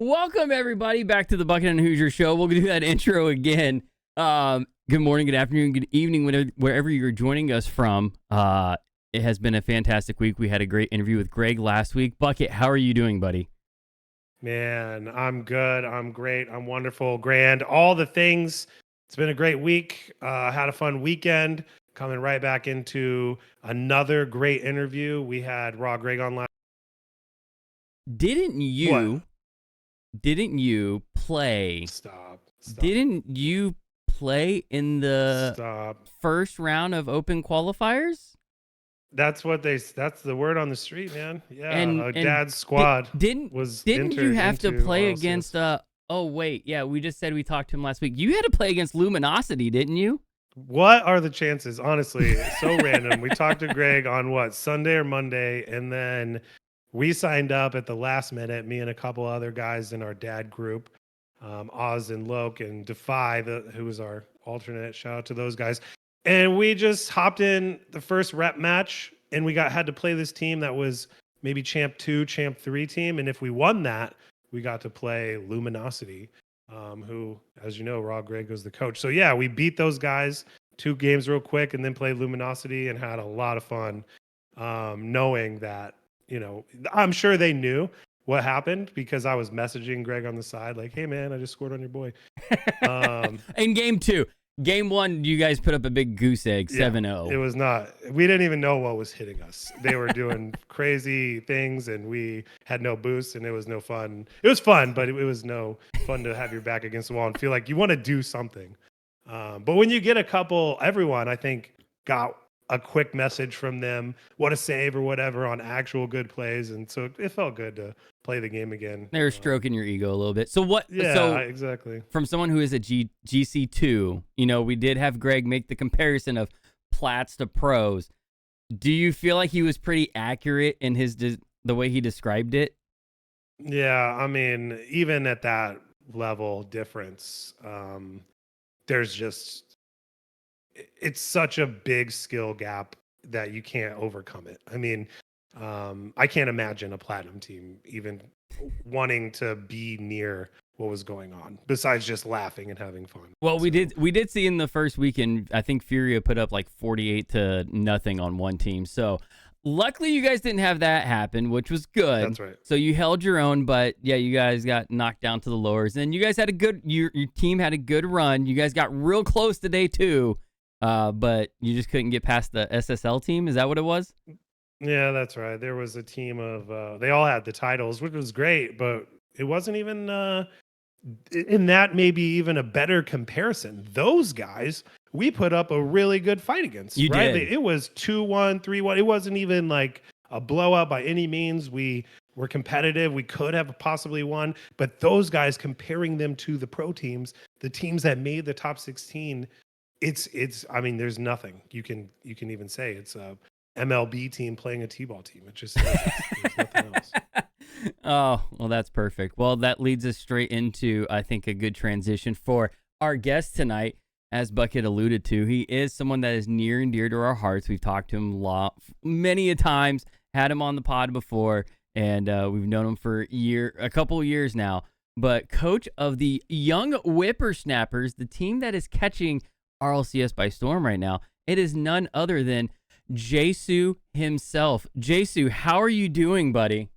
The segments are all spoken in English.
Welcome, everybody, back to the Bucket and Hoosier Show. We'll do that intro again. Good morning, good afternoon, good evening, wherever you're joining us from. It has been a fantastic week. We had a great interview with Greg last week. Bucket, how are you doing, buddy? Man, I'm good. I'm great. I'm wonderful. Grand. All the things. It's been a great week. Had a fun weekend. Coming right back into another great interview. We had Raw Greg online. Didn't you play? Stop. Didn't you play in the first round of Open Qualifiers? That's the word on the street, man. Yeah, and dad's squad didn't you have to play RLCS. against oh wait, yeah, we just said we talked to him last week. You had to play against Luminosity, didn't you? What are the chances? Honestly, it's so random. We talked to Greg on Sunday or Monday, and then we signed up at the last minute, me and a couple other guys in our dad group, Oz and Loke and Defied, who was our alternate. Shout out to those guys. And we just hopped in the first rep match, and we had to play this team that was maybe Champ 2, Champ 3 team. And if we won that, we got to play Luminosity, who, as you know, Raw Greg was the coach. So, yeah, we beat those guys 2 games real quick and then played Luminosity and had a lot of fun knowing that, I'm sure they knew what happened because I was messaging Greg on the side like, hey, man, I just scored on your boy. In game 2. Game 1, you guys put up a big goose egg, 7-0. It was not. We didn't even know what was hitting us. They were doing crazy things, and we had no boost, and it was no fun. It was fun, but it was no fun to have your back against the wall and feel like you want to do something. But when you get everyone, I think, got a quick message from them, what a save or whatever on actual good plays, and so it felt good to play the game again. They were stroking your ego a little bit. So what? Yeah, so exactly. From someone who is a GC2, we did have Greg make the comparison of plats to pros. Do you feel like he was pretty accurate in the way he described it? Yeah, I mean, even at that level difference, there's just, it's such a big skill gap that you can't overcome it. I mean, I can't imagine a platinum team even wanting to be near what was going on besides just laughing and having fun. Well, we did see in the first weekend, I think Furia put up like 48-0 on one team. So luckily you guys didn't have that happen, which was good. That's right. So you held your own, but yeah, you guys got knocked down to the lowers. And you guys had your team had a good run. You guys got real close to day 2. But you just couldn't get past the SSL team. Is that what it was? Yeah, that's right. There was a team of, they all had the titles, which was great, but it wasn't even, in that maybe even a better comparison. Those guys, we put up a really good fight against. You right? did. It was 2-1, 3-1. It wasn't even like a blowout by any means. We were competitive. We could have possibly won, but those guys, comparing them to the pro teams, the teams that made the top 16, it's I mean, there's nothing you can even say. It's a MLB team playing a T-ball team. It just there's nothing else. Oh, well, that's perfect. Well, that leads us straight into, I think, a good transition for our guest tonight. As Bucket alluded to, he is someone that is near and dear to our hearts. We've talked to him many a times, had him on the pod before, and we've known him for a couple years now. But coach of the Young Whippersnappers, the team that is catching RLCS by storm right now, it is none other than JSU himself. JSU, how are you doing, buddy?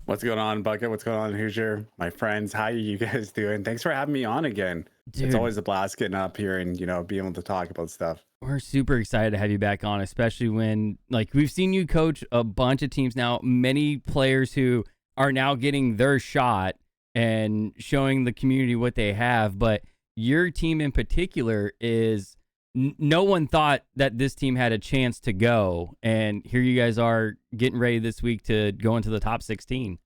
What's going on, Bucket? What's going on, Hoosier? My friends, how are you guys doing? Thanks for having me on again. Dude, it's always a blast getting up here and, being able to talk about stuff. We're super excited to have you back on, especially when, we've seen you coach a bunch of teams now, many players who are now getting their shot and showing the community what they have, but your team in particular is no one thought that this team had a chance to go, and here you guys are getting ready this week to go into the top 16.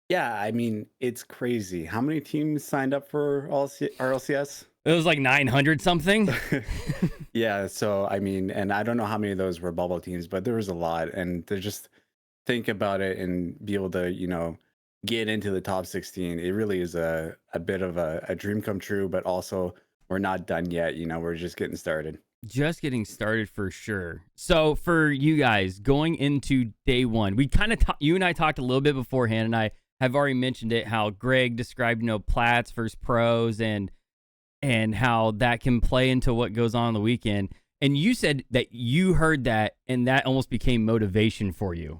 Yeah, I mean, it's crazy. How many teams signed up for RLCS? It was like 900 something. Yeah, so I mean, and I don't know how many of those were bubble teams, but there was a lot, and to just think about it and be able to, get into the top 16, it really is a bit of a dream come true, but also we're not done yet. We're just getting started. Just getting started for sure. So for you guys going into day 1, we kind of you and I talked a little bit beforehand, and I have already mentioned it, how Greg described, Plats versus pros and how that can play into what goes on the weekend. And you said that you heard that and that almost became motivation for you.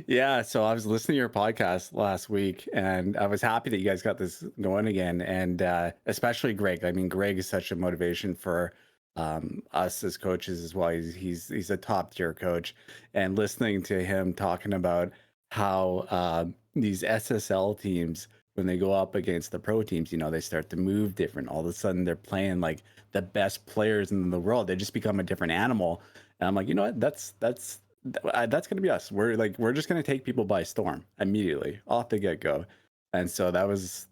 Yeah, so I was listening to your podcast last week, and I was happy that you guys got this going again, and especially Greg. I mean, Greg is such a motivation for us as coaches as well. He's a top tier coach, and listening to him talking about how these SSL teams, when they go up against the pro teams, they start to move different. All of a sudden, they're playing like the best players in the world. They just become a different animal. And I'm like, you know what? That's gonna be us. We're just gonna take people by storm immediately off the get go. And so that was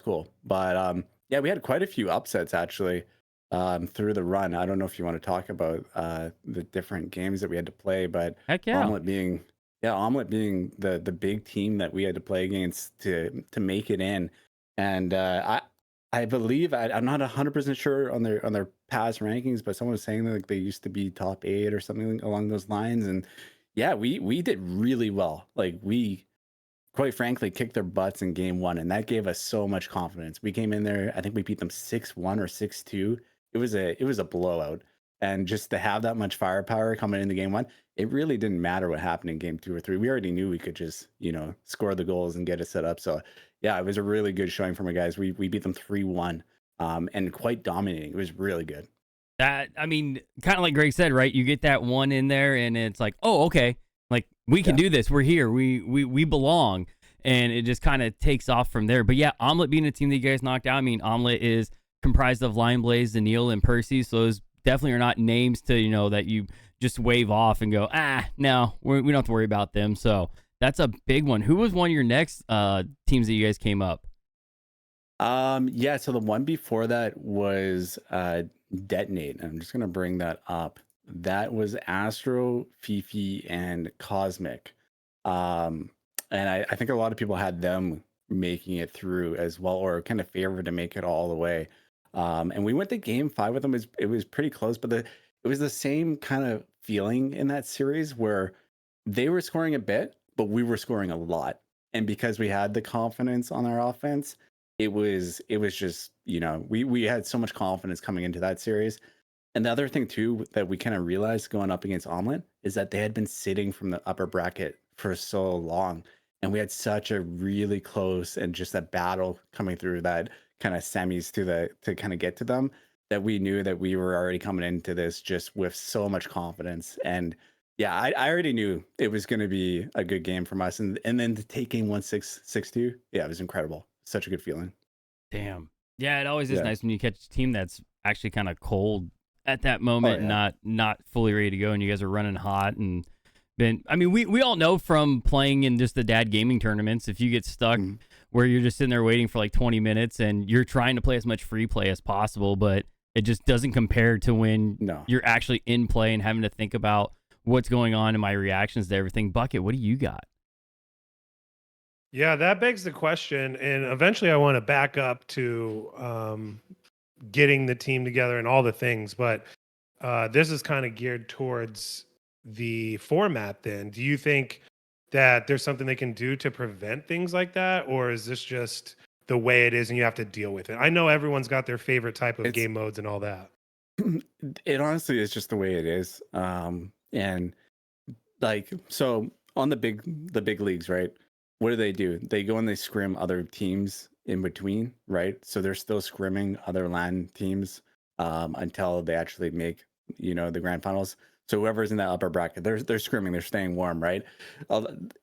cool. But yeah, we had quite a few upsets actually through the run. I don't know if you want to talk about the different games that we had to play, but Heck yeah. Omelet being the big team that we had to play against to make it in. And I believe I'm not 100% sure on their past rankings, but someone was saying that like, they used to be top 8 or something along those lines. And yeah, we did really well. Like we, quite frankly, kicked their butts in game 1, and that gave us so much confidence. We came in there, I think we beat them 6-1 or 6-2. It was a blowout. And just to have that much firepower coming into game 1, it really didn't matter what happened in game 2 or 3. We already knew we could just, score the goals and get it set up. So yeah, it was a really good showing from our guys. We beat them 3-1 and quite dominating. It was really good. That, I mean, kind of like Greg said, right? You get that one in there and it's like, oh, okay. Like we can do this. We're here. We belong. And it just kind of takes off from there. But yeah, Omelet being a team that you guys knocked out. I mean, Omelet is comprised of Lion Blaze, Daniil, and Percy. So those definitely are not names to, that you just wave off and go, no, we don't have to worry about them. So that's a big one. Who was one of your next teams that you guys came up? Yeah, so the one before that was Detonate. I'm just gonna bring that up. That was Astro, Fifi, and Cosmic. And I think a lot of people had them making it through as well, or kind of favored to make it all the way. And we went to game 5 with them. It was pretty close, but it was the same kind of feeling in that series where they were scoring a bit, but we were scoring a lot. And because we had the confidence on our offense, it was just, we had so much confidence coming into that series. And the other thing too that we kind of realized going up against Omelet is that they had been sitting from the upper bracket for so long. And we had such a really close and just a battle coming through that kind of semis to kind of get to them, that we knew that we were already coming into this just with so much confidence. And yeah, I already knew it was going to be a good game from us. And then to take game 1-6-6-2, yeah, it was incredible. Such a good feeling. Damn. Yeah, it always is nice when you catch a team that's actually kind of cold at that moment and not fully ready to go, and you guys are running hot. And we all know from playing in just the dad gaming tournaments, if you get stuck where you're just sitting there waiting for like 20 minutes and you're trying to play as much free play as possible, but it just doesn't compare to when you're actually in play and having to think about what's going on and my reactions to everything. Bucket, what do you got? Yeah, that begs the question. And eventually I want to back up to getting the team together and all the things. But this is kind of geared towards the format then. Do you think that there's something they can do to prevent things like that? Or is this just the way it is and you have to deal with it? I know everyone's got their favorite type of game modes and all that. It honestly is just the way it is. And like, so on the big leagues, right? What do? They go and they scrim other teams in between, right? So they're still scrimming other LAN teams until they actually make, the grand finals. So whoever's in that upper bracket, they're scrimming, they're staying warm, right?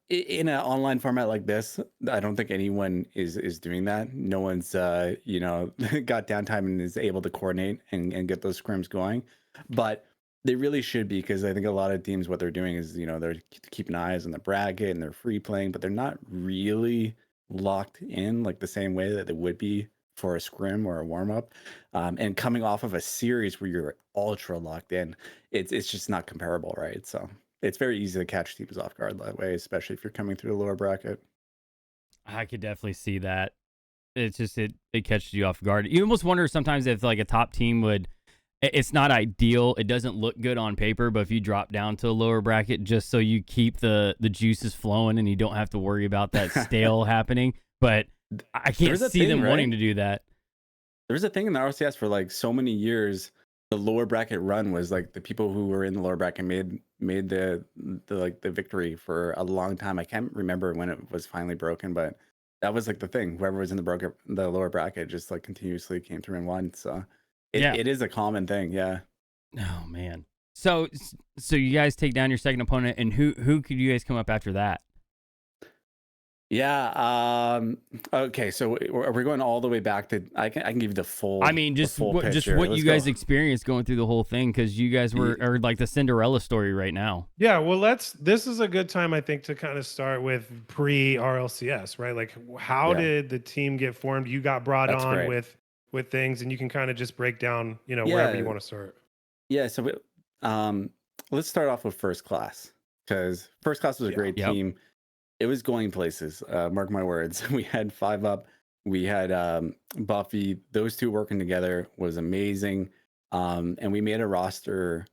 In an online format like this, I don't think anyone is doing that. No one's got downtime and is able to coordinate and get those scrims going. But they really should be, because I think a lot of teams, what they're doing is, they're keeping eyes on the bracket and they're free playing, but they're not really locked in like the same way that they would be for a scrim or a warm up. And coming off of a series where you're ultra locked in, it's just not comparable, right? So it's very easy to catch teams off guard that way, especially if you're coming through the lower bracket. I could definitely see that. It's just it catches you off guard. You almost wonder sometimes if like a top team would it's not ideal. It doesn't look good on paper, but if you drop down to a lower bracket just so you keep the juices flowing and you don't have to worry about that stale happening. But I can't There's a see thing, them wanting right? to do that. There's a thing in the RLCS for like so many years. The lower bracket run was like the people who were in the lower bracket made the like the victory for a long time. I can't remember when it was finally broken, but that was like the thing. Whoever was in the lower bracket just like continuously came through and won. So Yeah. it is a common thing. Yeah. Oh man. So you guys take down your second opponent, and who could you guys come up after that? Yeah. Okay. So we're going all the way back to. I can give you the full. I mean, the just full what picture. you Let's guys go. experienced going through the whole thing, because you guys are like the Cinderella story right now. Yeah, well, this is a good time, I think, to kind of start with pre RLCS, right? Like, how Yeah. did the team get formed? You got brought That's on great. with things, and you can kind of just break down, wherever Yeah. you want to start. Yeah. So let's start off with First Class, because First Class was a great Yep. team. It was going places. Mark my words. We had 5UP. We had Buffy. Those two working together was amazing. And we made a roster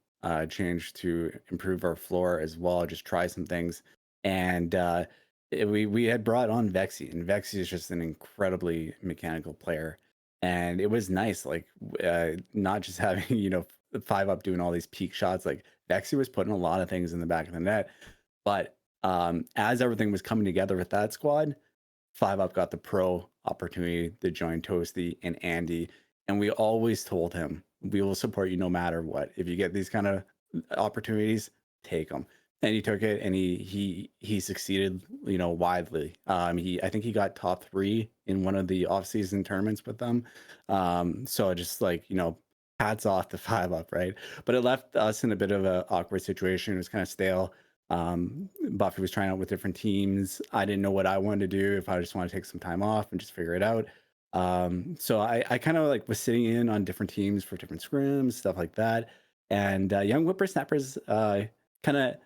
change to improve our floor as well. Just try some things. And we had brought on Vexy, and Vexy is just an incredibly mechanical player. And it was nice, like not just having 5UP doing all these peak shots. Like Vexy was putting a lot of things in the back of the net, but as everything was coming together with that squad, 5UP got the pro opportunity to join Toasty and Andy, and we always told him, we will support you no matter what. If you get these kind of opportunities, take them. And he took it, and he succeeded, widely. I think he got top 3 in one of the off-season tournaments with them. So just like, hats off to 5UP, right? But it left us in a bit of an awkward situation. It was kind of stale. Buffy was trying out with different teams. I didn't know what I wanted to do, if I just want to take some time off and just figure it out. So I kind of like was sitting in on different teams for different scrims, stuff like that. And Young Whippersnappers kind of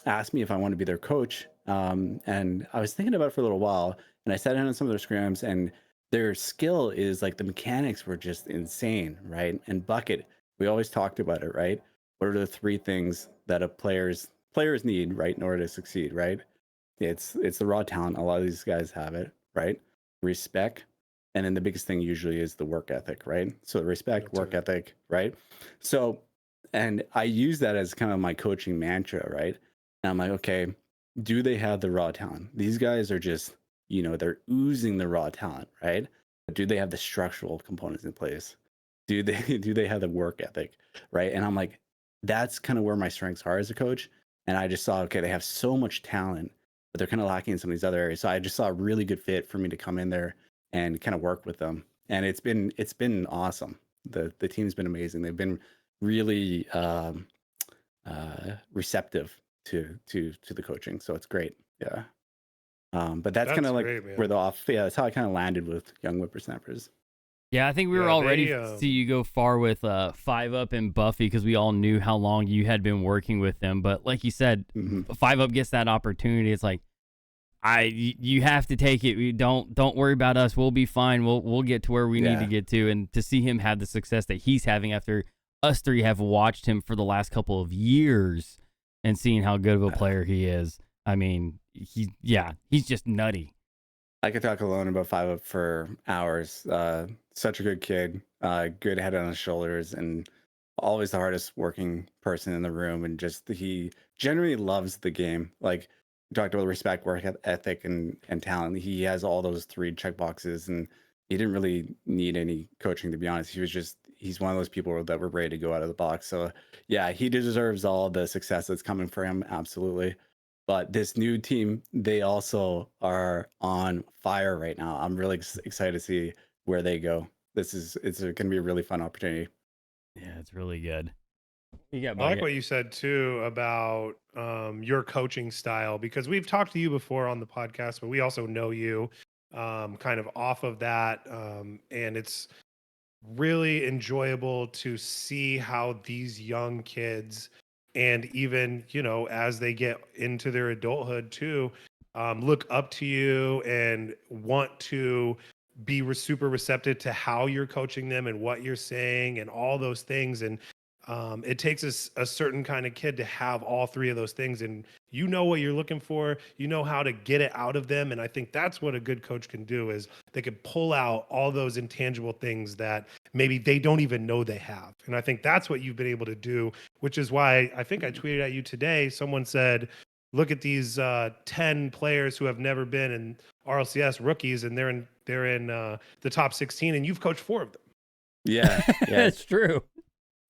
asked me if I wanted to be their coach. And I was thinking about it for a little while, and I sat in on some of their scrims, and their skill is like the mechanics were just insane, right? And Bucket, we always talked about it, right? What are the 3 things that a players need, right, in order to succeed, right? It's the raw talent. A lot of these guys have it, right? Respect, and then the biggest thing usually is the work ethic, right? So respect, That's work it. ethic, right? So, and I use that as kind of my coaching mantra, right? And I'm like, okay, do they have the raw talent? These guys are just, they're oozing the raw talent, right? But do they have the structural components in place? Do they have the work ethic, right? And I'm like, that's kind of where my strengths are as a coach. And I just saw, okay, they have so much talent, but they're kind of lacking in some of these other areas. So I just saw a really good fit for me to come in there and kind of work with them. And it's been awesome. The team's been amazing. They've been really receptive to the coaching. So it's great. Yeah. But that's kind That's of like great, man. where that's how I kind of landed with Young Whippersnappers. Yeah, I think we were Yeah, all they, ready to see you go far with 5UP and Buffy, because we all knew how long you had been working with them. But like you said, 5UP gets that opportunity. It's like, you have to take it. We don't worry about us. We'll be fine. We'll get to where we need to get to. And to see him have the success that he's having after us 3 have watched him for the last couple of years and seeing how good of a player he is. I mean, he's just nutty. I could talk alone about 5UP for hours. Such a good kid, good head on his shoulders, and always the hardest working person in the room. And just he generally loves the game. Like we talked about respect, work ethic, and talent. He has all those 3 check boxes, and he didn't really need any coaching, to be honest. He's one of those people that were ready to go out of the box. So yeah, he deserves all the success that's coming for him. Absolutely. But this new team, they also are on fire right now. I'm really excited to see where they go. It's going to be a really fun opportunity. Yeah, it's really good. You got I like Bucket. what you said too about your coaching style, because we've talked to you before on the podcast, but we also know you kind of off of that. And it's really enjoyable to see how these young kids, and even, as they get into their adulthood too, look up to you and want to be super receptive to how you're coaching them and what you're saying and all those things. And it takes a certain kind of kid to have all three of those things. And you know what you're looking for, you know how to get it out of them. And I think that's what a good coach can do, is they can pull out all those intangible things that maybe they don't even know they have. And I think that's what you've been able to do, which is why I think I tweeted at you today. Someone said, look at these 10 players who have never been in RLCS, rookies, and they're in the top 16, and you've coached 4 of them. Yeah, yeah, That's true.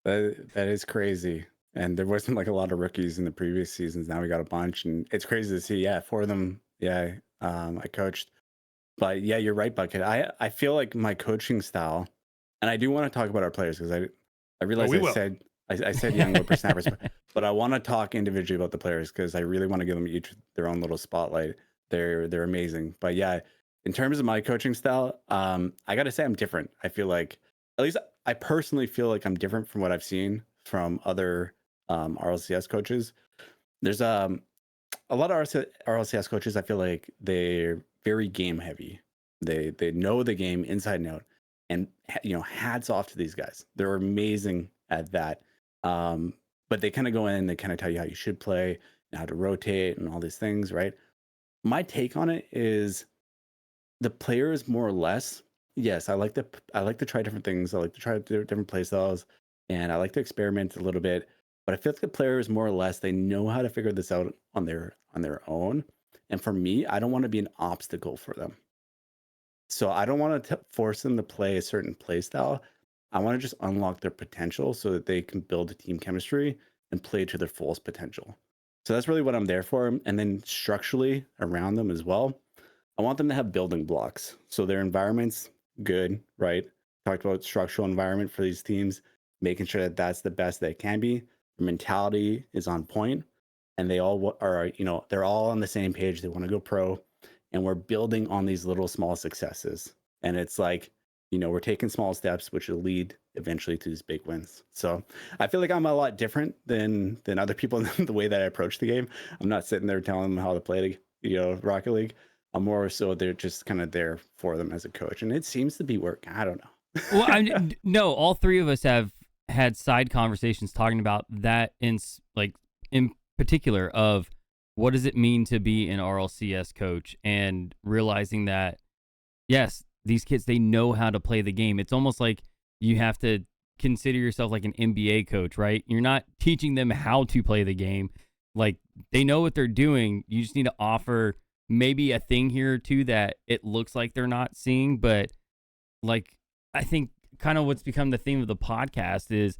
that is crazy. And there wasn't like a lot of rookies in the previous seasons. Now we got a bunch, and it's crazy to see. Yeah, 4 of them. Yeah, I coached. But yeah, you're right, Bucket. I feel like my coaching style, and I do want to talk about our players, because I realized I said young whippersnappers, but I want to talk individually about the players, because I really want to give them each their own little spotlight. They're amazing. But yeah, in terms of my coaching style, I got to say I'm different. I feel like, at least I personally feel like I'm different from what I've seen from other RLCS coaches. There's a lot of RLCS coaches, I feel like they're very game heavy. They know the game inside and out, and hats off to these guys. They're amazing at that. But they kind of go in, they kind of tell you how you should play and how to rotate and all these things, right? My take on it is, the players more or less, yes, I like to try different things. I like to try different play styles, and I like to experiment a little bit. But I feel like the players more or less, they know how to figure this out on their own. And for me, I don't want to be an obstacle for them. So I don't want to force them to play a certain play style. I want to just unlock their potential so that they can build a team chemistry and play to their fullest potential. So that's really what I'm there for. And then structurally around them as well, I want them to have building blocks. So their environment's good, right? Talked about structural environment for these teams, making sure that that's the best they can be. Their mentality is on point, and they all are, they're all on the same page. They want to go pro, and we're building on these little small successes. And it's like, we're taking small steps, which will lead eventually to these big wins. So I feel like I'm a lot different than other people in the way that I approach the game. I'm not sitting there telling them how to play, Rocket League. I'm more so they're just kind of there for them as a coach, and it seems to be working. I don't know. Well, no, all 3 of us have had side conversations talking about that in particular of what does it mean to be an RLCS coach, and realizing that, yes, these kids, they know how to play the game. It's almost like you have to consider yourself like an NBA coach, right? You're not teaching them how to play the game. Like, they know what they're doing. You just need to offer maybe a thing here or two that it looks like they're not seeing. But like, I think kind of what's become the theme of the podcast is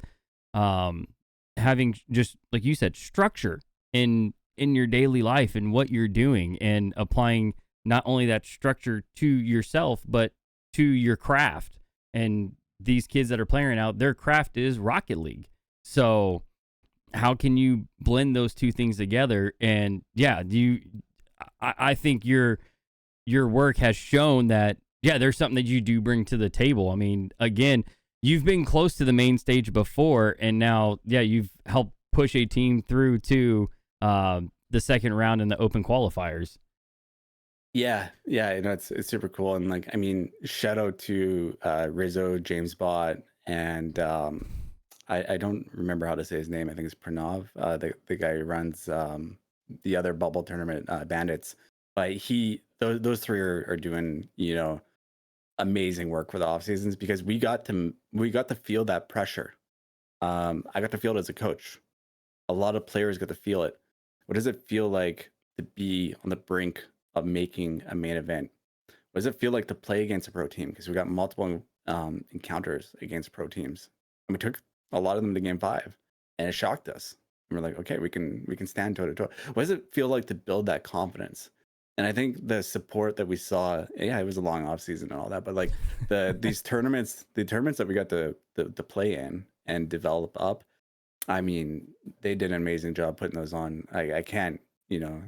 having, just like you said, structure in your daily life and what you're doing, and applying not only that structure to yourself, but to your craft. And these kids that are playing right now, their craft is Rocket League. So how can you blend those 2 things together? And yeah, I think your work has shown that, yeah, there's something that you do bring to the table. I mean, again, you've been close to the main stage before, and now, yeah, you've helped push a team through to the second round in the Open Qualifiers. Yeah, it's super cool. And like, I mean, shout out to Rizzo, James Bott, and I don't remember how to say his name. I think it's Pranav, the guy who runs the other bubble tournament, Bandits. But those 3 are doing, amazing work for the off seasons, because we got to feel that pressure. I got to feel it as a coach. A lot of players got to feel it. What does it feel like to be on the brink of making a main event? What does it feel like to play against a pro team? Because we got multiple encounters against pro teams, and we took a lot of them to game 5, and it shocked us. And we're like, okay, we can stand toe to toe. What does it feel like to build that confidence? And I think the support that we saw, yeah, it was a long off season and all that, but like the tournaments that we got to play in and develop up, I mean, they did an amazing job putting those on. I can't,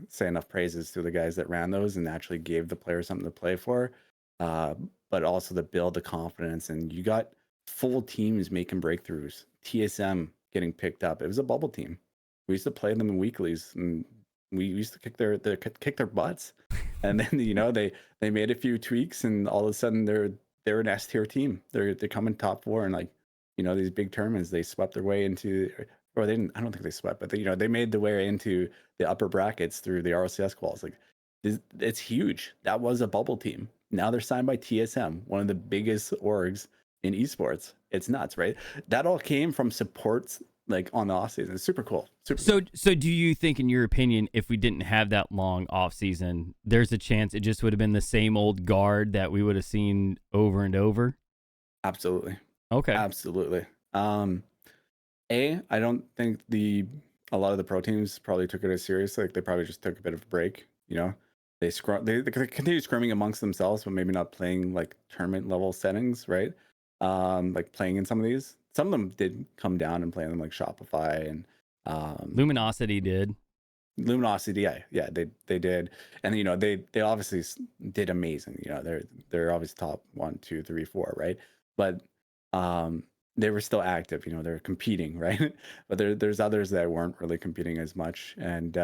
say enough praises to the guys that ran those and actually gave the players something to play for, but also to build the confidence. And you got full teams making breakthroughs. TSM getting picked up. It was a bubble team. We used to play them in weeklies, and we used to kick their butts, and then they made a few tweaks, and all of a sudden they're an S tier team. They're coming top 4, and like these big tournaments, they swept their way into, or they didn't. I don't think they swept, but they made the way into the upper brackets through the RLCS quals. Like it's huge. That was a bubble team. Now they're signed by TSM, one of the biggest orgs in esports. It's nuts, right? That all came from supports like on the off season. It's super cool. So do you think, in your opinion, if we didn't have that long off season, there's a chance it just would have been the same old guard that we would have seen over and over? Absolutely. Okay. Absolutely. I don't think a lot of the pro teams probably took it as seriously. Like they probably just took a bit of a break. They continue scrimming amongst themselves, but maybe not playing like tournament level settings, right? Like playing in some of these. Some of them did come down and play them like Shopify and Luminosity did. Luminosity, yeah, they did, and they obviously did amazing. They're obviously top 1, 2, 3, 4, right? But they were still active. They're competing, right? But there's others that weren't really competing as much, and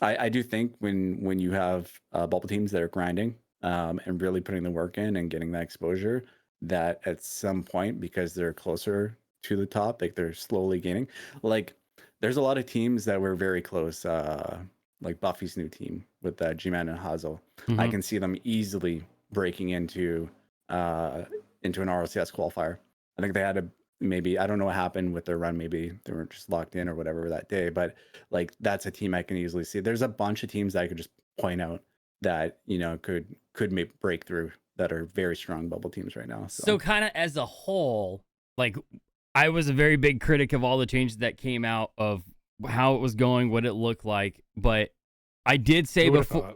I do think when you have bubble teams that are grinding and really putting the work in and getting that exposure, that at some point, because they're closer to the top, like they're slowly gaining. Like there's a lot of teams that were very close, like Buffy's new team with G-Man and Hazel. Mm-hmm. I can see them easily breaking into an RLCS qualifier. I think they had maybe, I don't know what happened with their run. Maybe they weren't just locked in or whatever that day, but like that's a team I can easily see. There's a bunch of teams that I could just point out that could make breakthrough that are very strong bubble teams right now. So kind of as a whole, like I was a very big critic of all the changes that came out of how it was going, what it looked like, but I did say before,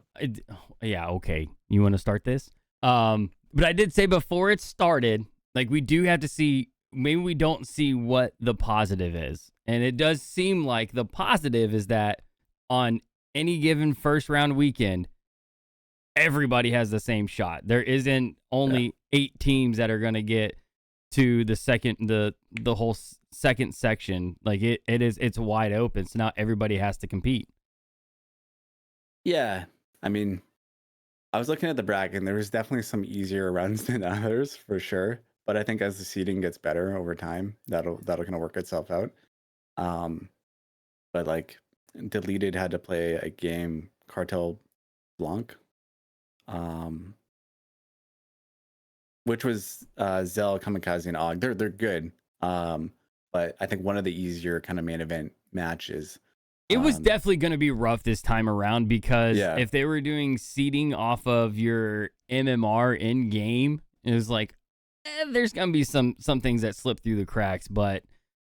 yeah, okay, you want to start this? But I did say before it started, like we do have to see, maybe we don't see what the positive is. And it does seem like the positive is that on any given first round weekend, everybody has the same shot. There isn't only 8 teams that are going to get to the whole second section. Like it's wide open. So now everybody has to compete. Yeah. I mean, I was looking at the bracket and there was definitely some easier runs than others for sure. But I think as the seeding gets better over time, that'll kind of work itself out. But like Deleted had to play a game, Cartel Blanc, which was Zell, Kamikaze, and Og. They're good. But I think one of the easier kind of main event matches. It was definitely going to be rough this time around because if they were doing seeding off of your MMR in game, it was like there's going to be some things that slip through the cracks. But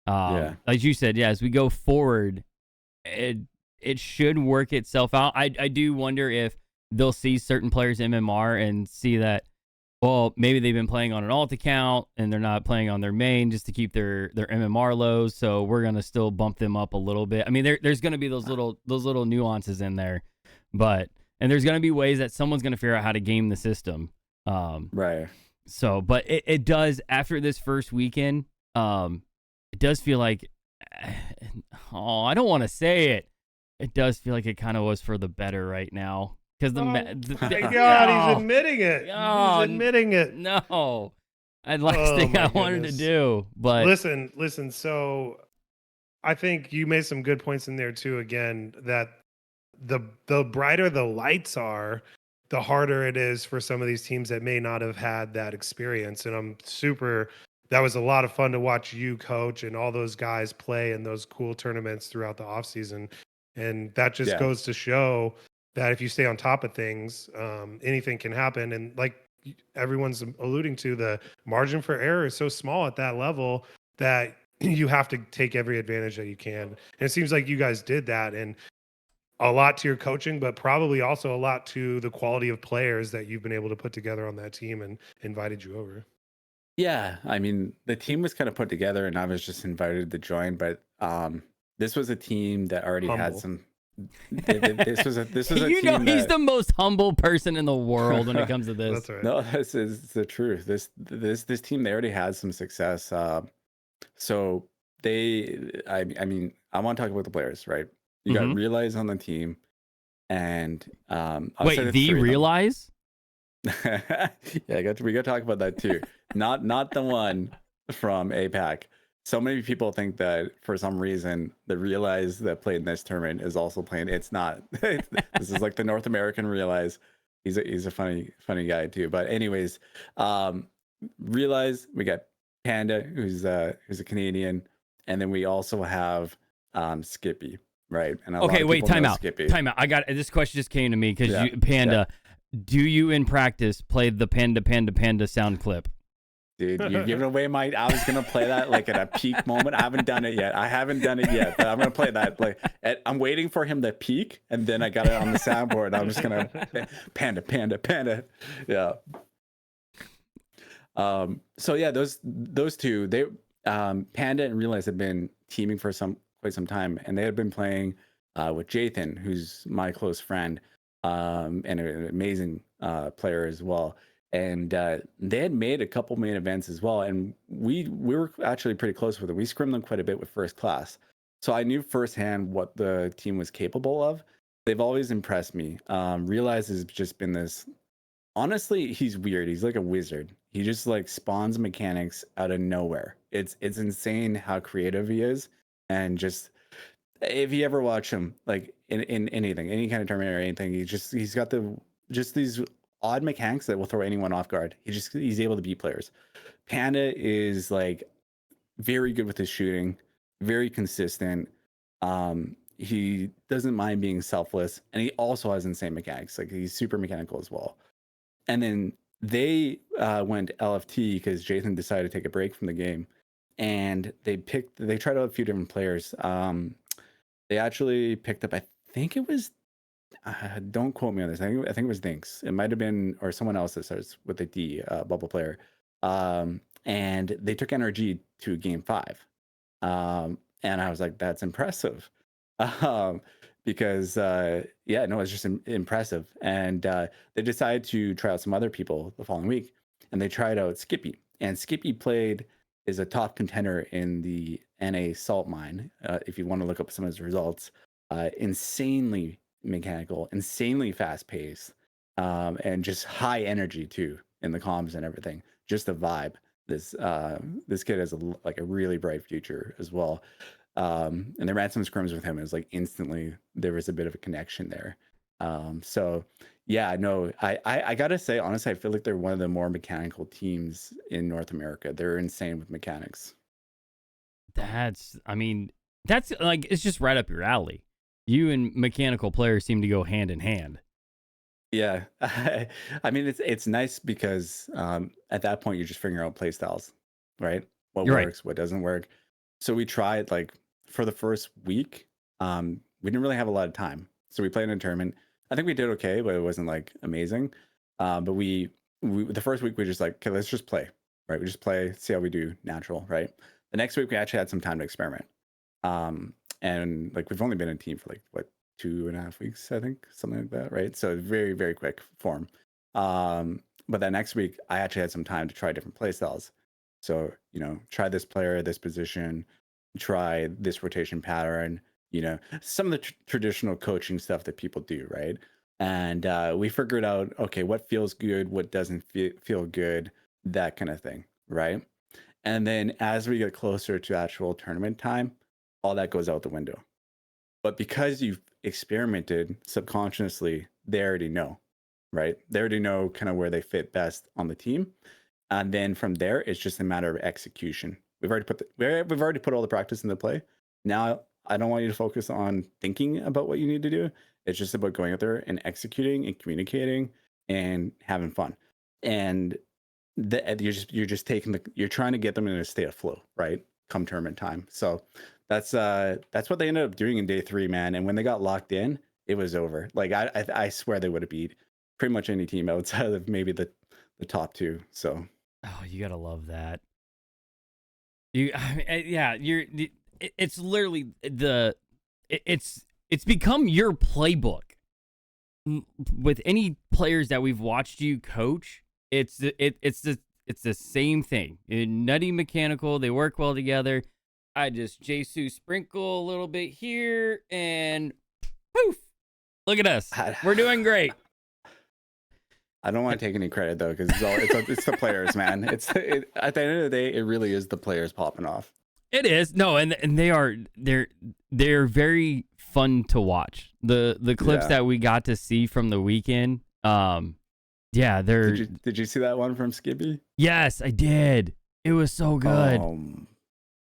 as you said, as we go forward, it should work itself out. I do wonder if they'll see certain players MMR and see that, well, maybe they've been playing on an alt account and they're not playing on their main just to keep their MMR lows. So we're gonna still bump them up a little bit. I mean, there's gonna be those little nuances in there, and there's gonna be ways that someone's gonna figure out how to game the system. Right. So, but it does after this first weekend. It does feel like, I don't want to say it. It does feel like it kind of was for the better right now. Because he's admitting it. He's admitting it. No, last thing I wanted to do. But listen. So, I think you made some good points in there too. Again, that the brighter the lights are, the harder it is for some of these teams that may not have had that experience. And that was a lot of fun to watch you coach and all those guys play in those cool tournaments throughout the off season. And that just goes to show that if you stay on top of things, anything can happen. And like everyone's alluding to, the margin for error is so small at that level that you have to take every advantage that you can. And it seems like you guys did that, and a lot to your coaching, but probably also a lot to the quality of players that you've been able to put together on that team and invited you over. Yeah, I mean, the team was kind of put together and I was just invited to join, but this was a team that already had some. This was a team he's the most humble person in the world when it comes to this. That's right. No, this is the truth. This team, they already had some success. So I mean, I want to talk about the players, right? You got Realize on the team. And Wait, the realize? Yeah, we got to talk about that too. Not the one from APAC. So many people think that for some reason the Realize that played in this tournament is also playing. It's not. This is like the North American Realize. He's a funny guy too. But anyways, Realize, we got Panda, who's a Canadian, and then we also have Skippy, right? And Okay, wait, time out. Skippy. Time out. I got this question just came to me because Yeah, Panda. Do you in practice play the panda sound clip? Dude, you're giving away I was gonna play that like at a peak moment. I haven't done it yet, but I'm gonna play that. Like, I'm waiting for him to peak, and then I got it on the soundboard. I'm just gonna panda. Yeah. So yeah, those two, they Panda and Realize have been teaming for quite some time, and they had been playing with Jathan, who's my close friend, and an amazing player as well. And they had made a couple main events as well, and we were actually pretty close with them. We scrimmed them quite a bit with first class, so I knew firsthand what the team was capable of. They've always impressed me. Realize has just been this. Honestly, he's weird. He's like a wizard. He just like spawns mechanics out of nowhere. It's insane how creative he is, and just if you ever watch him like in anything, any kind of tournament or anything, he's got these odd mechanics that will throw anyone off guard. He's able to beat players. Panda is like very good with his shooting, very consistent. He doesn't mind being selfless, and he also has insane mechanics. Like, he's super mechanical as well. And then they went LFT because Jathan decided to take a break from the game, and they tried out a few different players. They actually picked up, I think it was, don't quote me on this. I think it was Dinks. It might have been, or someone else that starts with a D, bubble player. And they took NRG to game 5. And I was like, that's impressive. Because it's just impressive. And they decided to try out some other people the following week, and they tried out Skippy. And Skippy is a top contender in the NA salt mine. If you want to look up some of his results, insanely mechanical, insanely fast paced, and just high energy too in the comms and everything. Just a vibe. This kid has a really bright future as well. And they ran some scrims with him. It was like instantly there was a bit of a connection there. So yeah, no, I gotta say, honestly, I feel like they're one of the more mechanical teams in North America. They're insane with mechanics. That's like, it's just right up your alley. You and mechanical players seem to go hand in hand. Yeah. I mean, it's nice because at that point you're just figuring out play styles, right? What works, what doesn't work. So we tried, like, for the first week, we didn't really have a lot of time. So we played in a tournament. I think we did okay, but it wasn't like amazing. But we the first week we just like, okay, let's just play, right? We just play, see how we do natural, right? The next week we actually had some time to experiment. And like, we've only been in team for like, what, 2.5 weeks, I think, something like that, right? So very, very quick form. But that next week I actually had some time to try different play styles. So, try this player, this position, try this rotation pattern, some of the traditional coaching stuff that people do, right? And we figured out, okay, what feels good, what doesn't feel good, that kind of thing, right? And then as we get closer to actual tournament time, all that goes out the window. But because you've experimented subconsciously, they already know, right? They already know kind of where they fit best on the team. And then from there, it's just a matter of execution. We've already put all the practice into play. Now, I don't want you to focus on thinking about what you need to do. It's just about going out there and executing and communicating and having fun. And you're trying to get them in a state of flow, right? Come tournament time. So that's what they ended up doing in day 3, man. And when they got locked in, it was over. Like, I swear they would have beat pretty much any team outside of maybe the top 2. So. Oh, you gotta love that. It's literally it's become your playbook. With any players that we've watched you coach, it's the same thing. Nutty mechanical, they work well together. I just JSU sprinkle a little bit here and poof. Look at us. We're doing great. I don't want to take any credit though, because it's the players, man. At the end of the day, it really is the players popping off. It is. No, and they're very fun to watch. The clips that we got to see from the weekend, yeah, they're. Did you see that one from Skippy? Yes, I did. It was so good.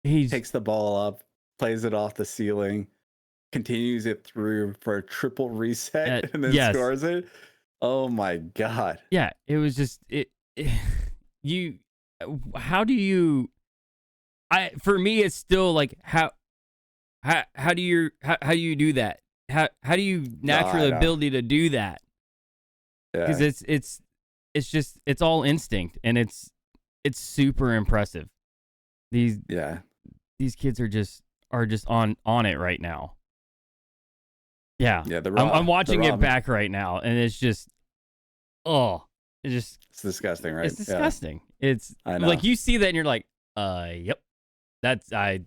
He takes the ball up, plays it off the ceiling, continues it through for a triple reset, and then scores it. Oh my god. Yeah, it was just you. How do you? For me, it's still like how do you do that? How do you natural ability to do that? Because it's all instinct, and it's super impressive. These kids are just on it right now. Yeah, I'm watching it back right now, and it's just it's disgusting, right? It's disgusting. Yeah. It's like you see that, and you're like, yep, that's I'll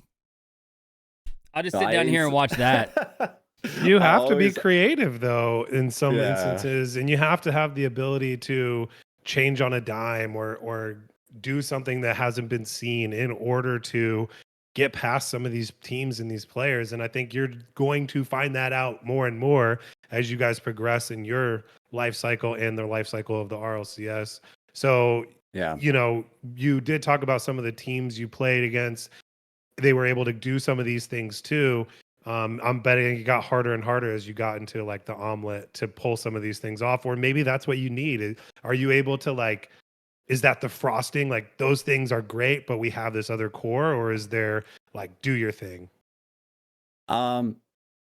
just sit down here and watch that. You have to be creative though in some instances, and you have to have the ability to change on a dime or do something that hasn't been seen in order to get past some of these teams and these players. And I think you're going to find that out more and more as you guys progress in your life cycle and the life cycle of the RLCS. So, you did talk about some of the teams you played against. They were able to do some of these things too. I'm betting it got harder and harder as you got into like the omelet to pull some of these things off, or maybe that's what you need. Are you able to is that the frosting? Like those things are great, but we have this other core, or is there like do your thing?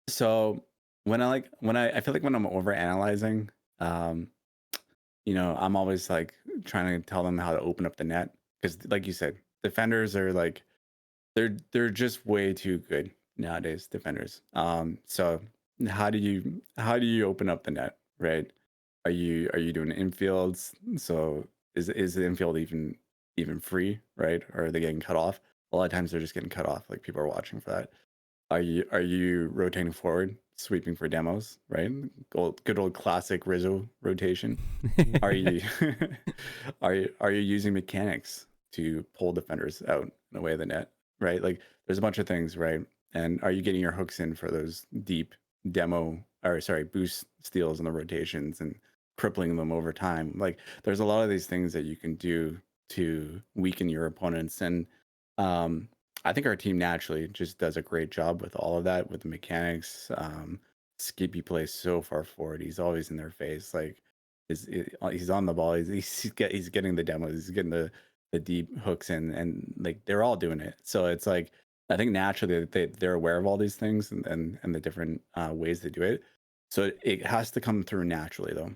So when I feel like when I'm over analyzing, I'm always like trying to tell them how to open up the net, because like you said, defenders are like they're just way too good nowadays, defenders. So how do you open up the net, right? Are you doing infields? So is the infield even free, right? Or are they getting cut off? A lot of times they're just getting cut off. Like people are watching for that. Are you rotating forward, sweeping for demos, right? Good old classic Rizzo rotation. Are you using mechanics to pull defenders out in the way of the net, right? Like there's a bunch of things, right? And are you getting your hooks in for those deep boost steals in the rotations and crippling them over time? Like there's a lot of these things that you can do to weaken your opponents. And I think our team naturally just does a great job with all of that, with the mechanics. Skippy plays so far forward. He's always in their face. Like he's on the ball. He's getting the demos. He's getting the deep hooks in, and like they're all doing it. So it's like, I think naturally they're aware of all these things and the different ways to do it. So it has to come through naturally though.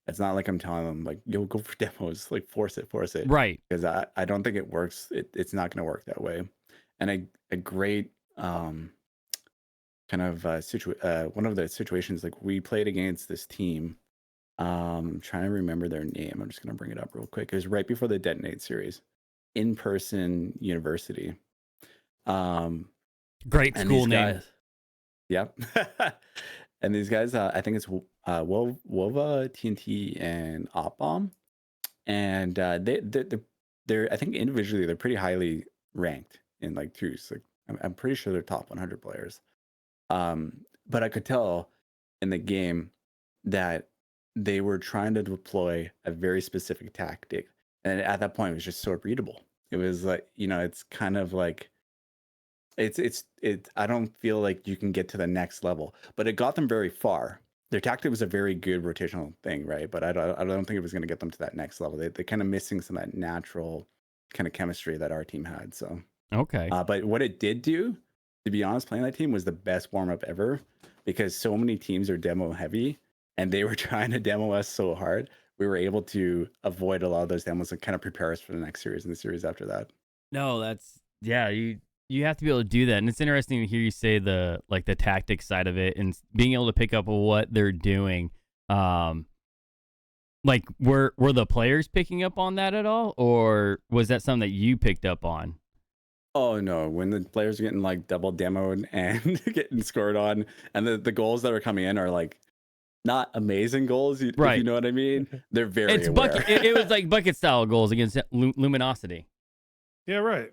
It's not like I'm telling them like, yo, go for demos, like force it. Right. Because I don't think it works. It's not going to work that way. And a great kind of one of the situations, like we played against this team. I'm trying to remember their name. I'm just going to bring it up real quick. It was right before the Detonate series, in-person university. Great school name. Guys, yep. And these guys, I think it's Wova, TNT, and OpBomb, and they're I think individually they're pretty highly ranked in like twos. Like I'm pretty sure they're top 100 players. But I could tell in the game that they were trying to deploy a very specific tactic, and at that point it was just so readable. It was like, it's kind of like it's I don't feel like you can get to the next level, but it got them very far. Their tactic was a very good rotational thing, right? But I don't think it was going to get them to that next level. They're kind of missing some of that natural kind of chemistry that our team had. So okay. But what it did do, to be honest, playing that team was the best warm up ever, because so many teams are demo heavy and they were trying to demo us so hard. We were able to avoid a lot of those demos and kind of prepare us for the next series and the series after that. No, you have to be able to do that. And it's interesting to hear you say the tactic side of it and being able to pick up what they're doing. Like were the players picking up on that at all, or was that something that you picked up on? Oh no, when the players are getting like double demoed and getting scored on, and the goals that are coming in are like not amazing goals, if Right. you know what I mean. They're very It's aware. bucket. It was like bucket style goals against Luminosity. Yeah, right.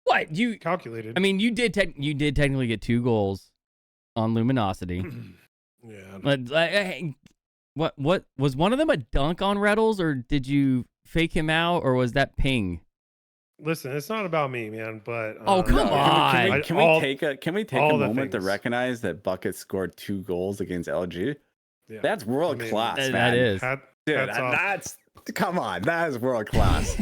What you? Calculated. I mean, you did technically get 2 goals on Luminosity. Yeah. But what was one of them a dunk on Reddles, or did you fake him out, or was that ping? Listen, it's not about me, man. But Oh, come No, on. can we take a all the moment to things. recognize that Bucket scored 2 goals against LG? Yeah. That's world I mean, class, man. That is. Dude, hats off. that's come on, that is world class.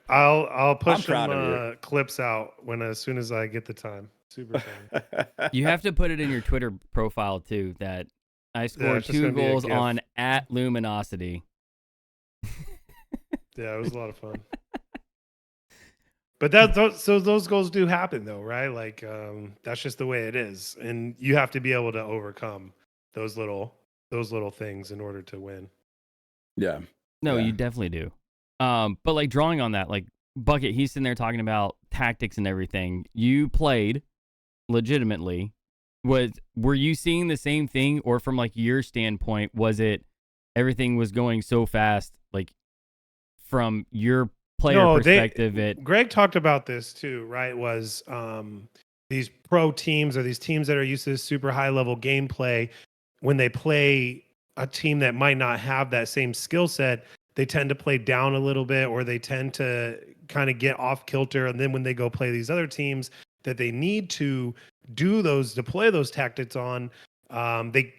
I'll push proud of some clips out as soon as I get the time. Super funny. You have to put it in your Twitter profile too. That I scored it's just 2 gonna be a goals GIF. on at Luminosity. Yeah, it was a lot of fun. But those goals do happen though, right? Like that's just the way it is, and you have to be able to overcome those little things in order to win. Yeah. No, Yeah. you definitely do. But like drawing on that, like Bucket, he's sitting there talking about tactics and everything. You played legitimately. Were you seeing the same thing, or from like your standpoint, was it everything was going so fast, like from your player perspective? Greg talked about this too, right? Was these pro teams or these teams that are used to this super high level gameplay, when they play a team that might not have that same skill set, they tend to play down a little bit, or they tend to kind of get off kilter. And then when they go play these other teams that they need to deploy those tactics on, they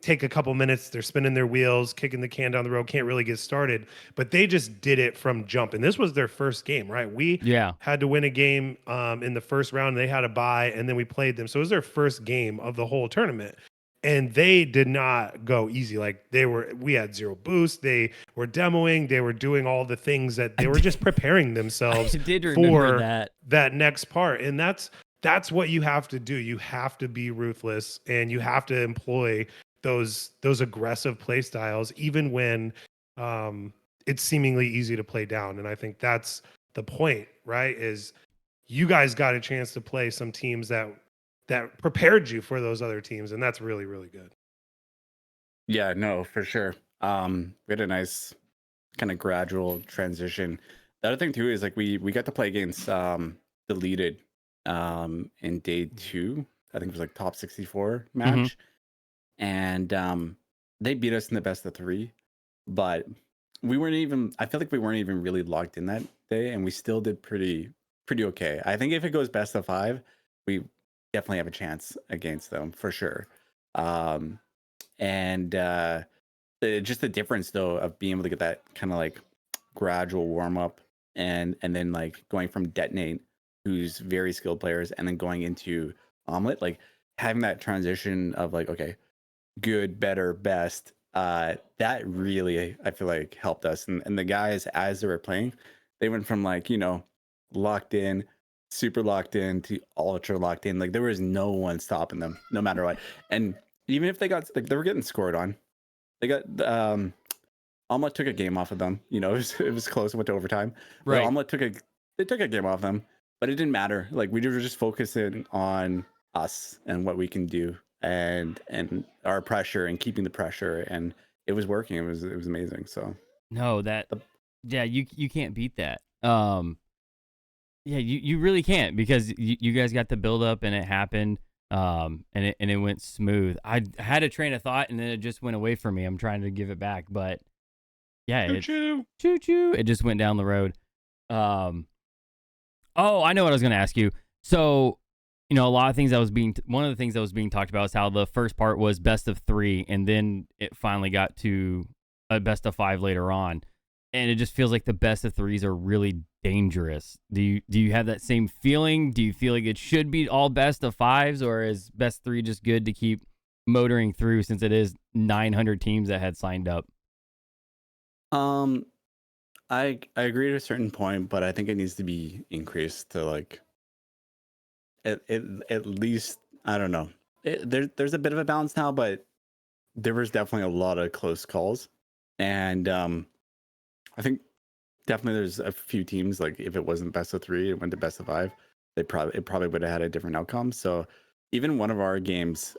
take a couple minutes, they're spinning their wheels, kicking the can down the road, can't really get started. But they just did it from jump. And this was their first game, right? We had to win a game in the first round. They had a bye, and then we played them. So it was their first game of the whole tournament. And they did not go easy. Like we had 0 boost. They were demoing. They were doing all the things that they were just preparing themselves for that next part. And that's what you have to do. You have to be ruthless, and you have to employ those aggressive play styles, even when it's seemingly easy to play down. And I think that's the point, right? Is you guys got a chance to play some teams that prepared you for those other teams, and that's really, really good. Yeah, no, for sure. We had a nice kind of gradual transition. The other thing too is like we got to play against Deleted in day 2. I think it was like top 64 match. And they beat us in the best of 3, but I feel like we weren't even really locked in that day, and we still did pretty okay. I think if it goes best of 5, we definitely have a chance against them for sure. And just the difference though of being able to get that kind of like gradual warm up and then like going from Detonate, who's very skilled players, and then going into Omelet, like having that transition of like, okay, good, better, best, that really I feel like helped us. And the guys, as they were playing, they went from like, locked in, super locked in, to ultra locked in. Like there was no one stopping them, no matter what. And even if they got, like, they were getting scored on, they got Omelet took a game off of them. It was close, went to overtime. Right. Omelet took a game off them, but it didn't matter. Like we were just focusing on us and what we can do, and our pressure and keeping the pressure, and it was working. It was amazing. So no, you can't beat that. Yeah, you really can't, because you guys got the build up and it happened, and it went smooth. I had a train of thought and then it just went away from me. I'm trying to give it back, but yeah, choo choo, it just went down the road. Oh, I know what I was going to ask you. So, a lot of things one of the things that was being talked about is how the first part was best of 3, and then it finally got to a best of 5 later on. And it just feels like the best of 3s are really dangerous. Do you have that same feeling? Do you feel like it should be all best of 5s, or is best 3 just good to keep motoring through, since it is 900 teams that had signed up? I agree to a certain point, but I think it needs to be increased to like at least, I don't know. There's a bit of a balance now, but there was definitely a lot of close calls, and I think definitely there's a few teams, like if it wasn't best of 3, it went to best of 5, it probably would have had a different outcome. So even one of our games,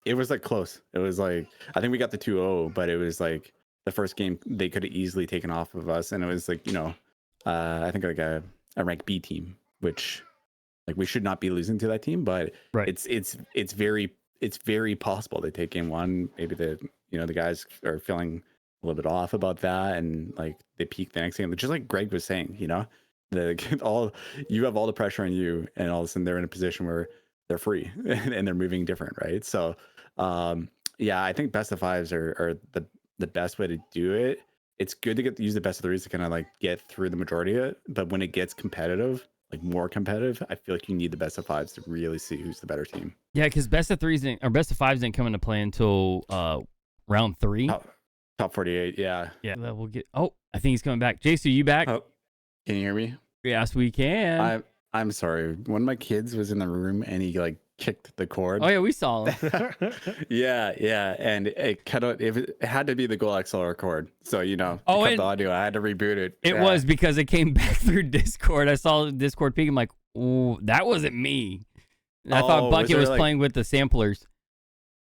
it was like close. It was like, I think we got the 2-0, but it was like the first game they could have easily taken off of us. And it was like, I think like a rank B team, which like we should not be losing to that team, but Right. it's very possible they take game one. Maybe the guys are feeling a little bit off about that, and like they peak the next game. Just like Greg was saying, you have all the pressure on you, and all of a sudden they're in a position where they're free and they're moving different, right? So, I think best of fives are the best way to do it. It's good to use the best of threes to kind of like get through the majority of it, but when it gets competitive, like more competitive, I feel like you need the best of fives to really see who's the better team. Yeah, because best of threes or best of fives didn't come into play until round 3. Top 48, yeah. Yeah, that will get. Oh, I think he's coming back. JSU, you back? Oh, can you hear me? Yes, we can. I'm sorry. One of my kids was in the room and he like kicked the cord. Oh yeah, we saw him. yeah, and it cut out. It had to be the Goal XLR cord, so to cut the audio, I had to reboot it. It was because it came back through Discord. I saw Discord peak. I'm like, ooh, that wasn't me. And I thought Bucket was playing with the samplers.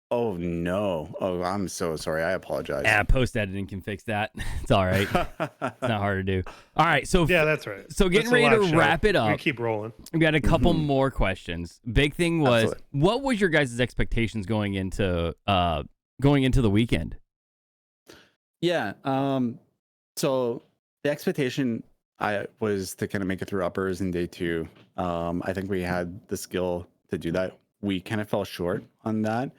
Oh no! Oh, I'm so sorry. I apologize. Yeah, post editing can fix that. It's all right. It's not hard to do. All right, so yeah, that's right. So getting ready to wrap it up. We keep rolling. We got a couple more questions. Big thing was, what was your guys' expectations going into the weekend? Yeah. So the expectation was to kind of make it through uppers in day 2. I think we had the skill to do that. We kind of fell short on that.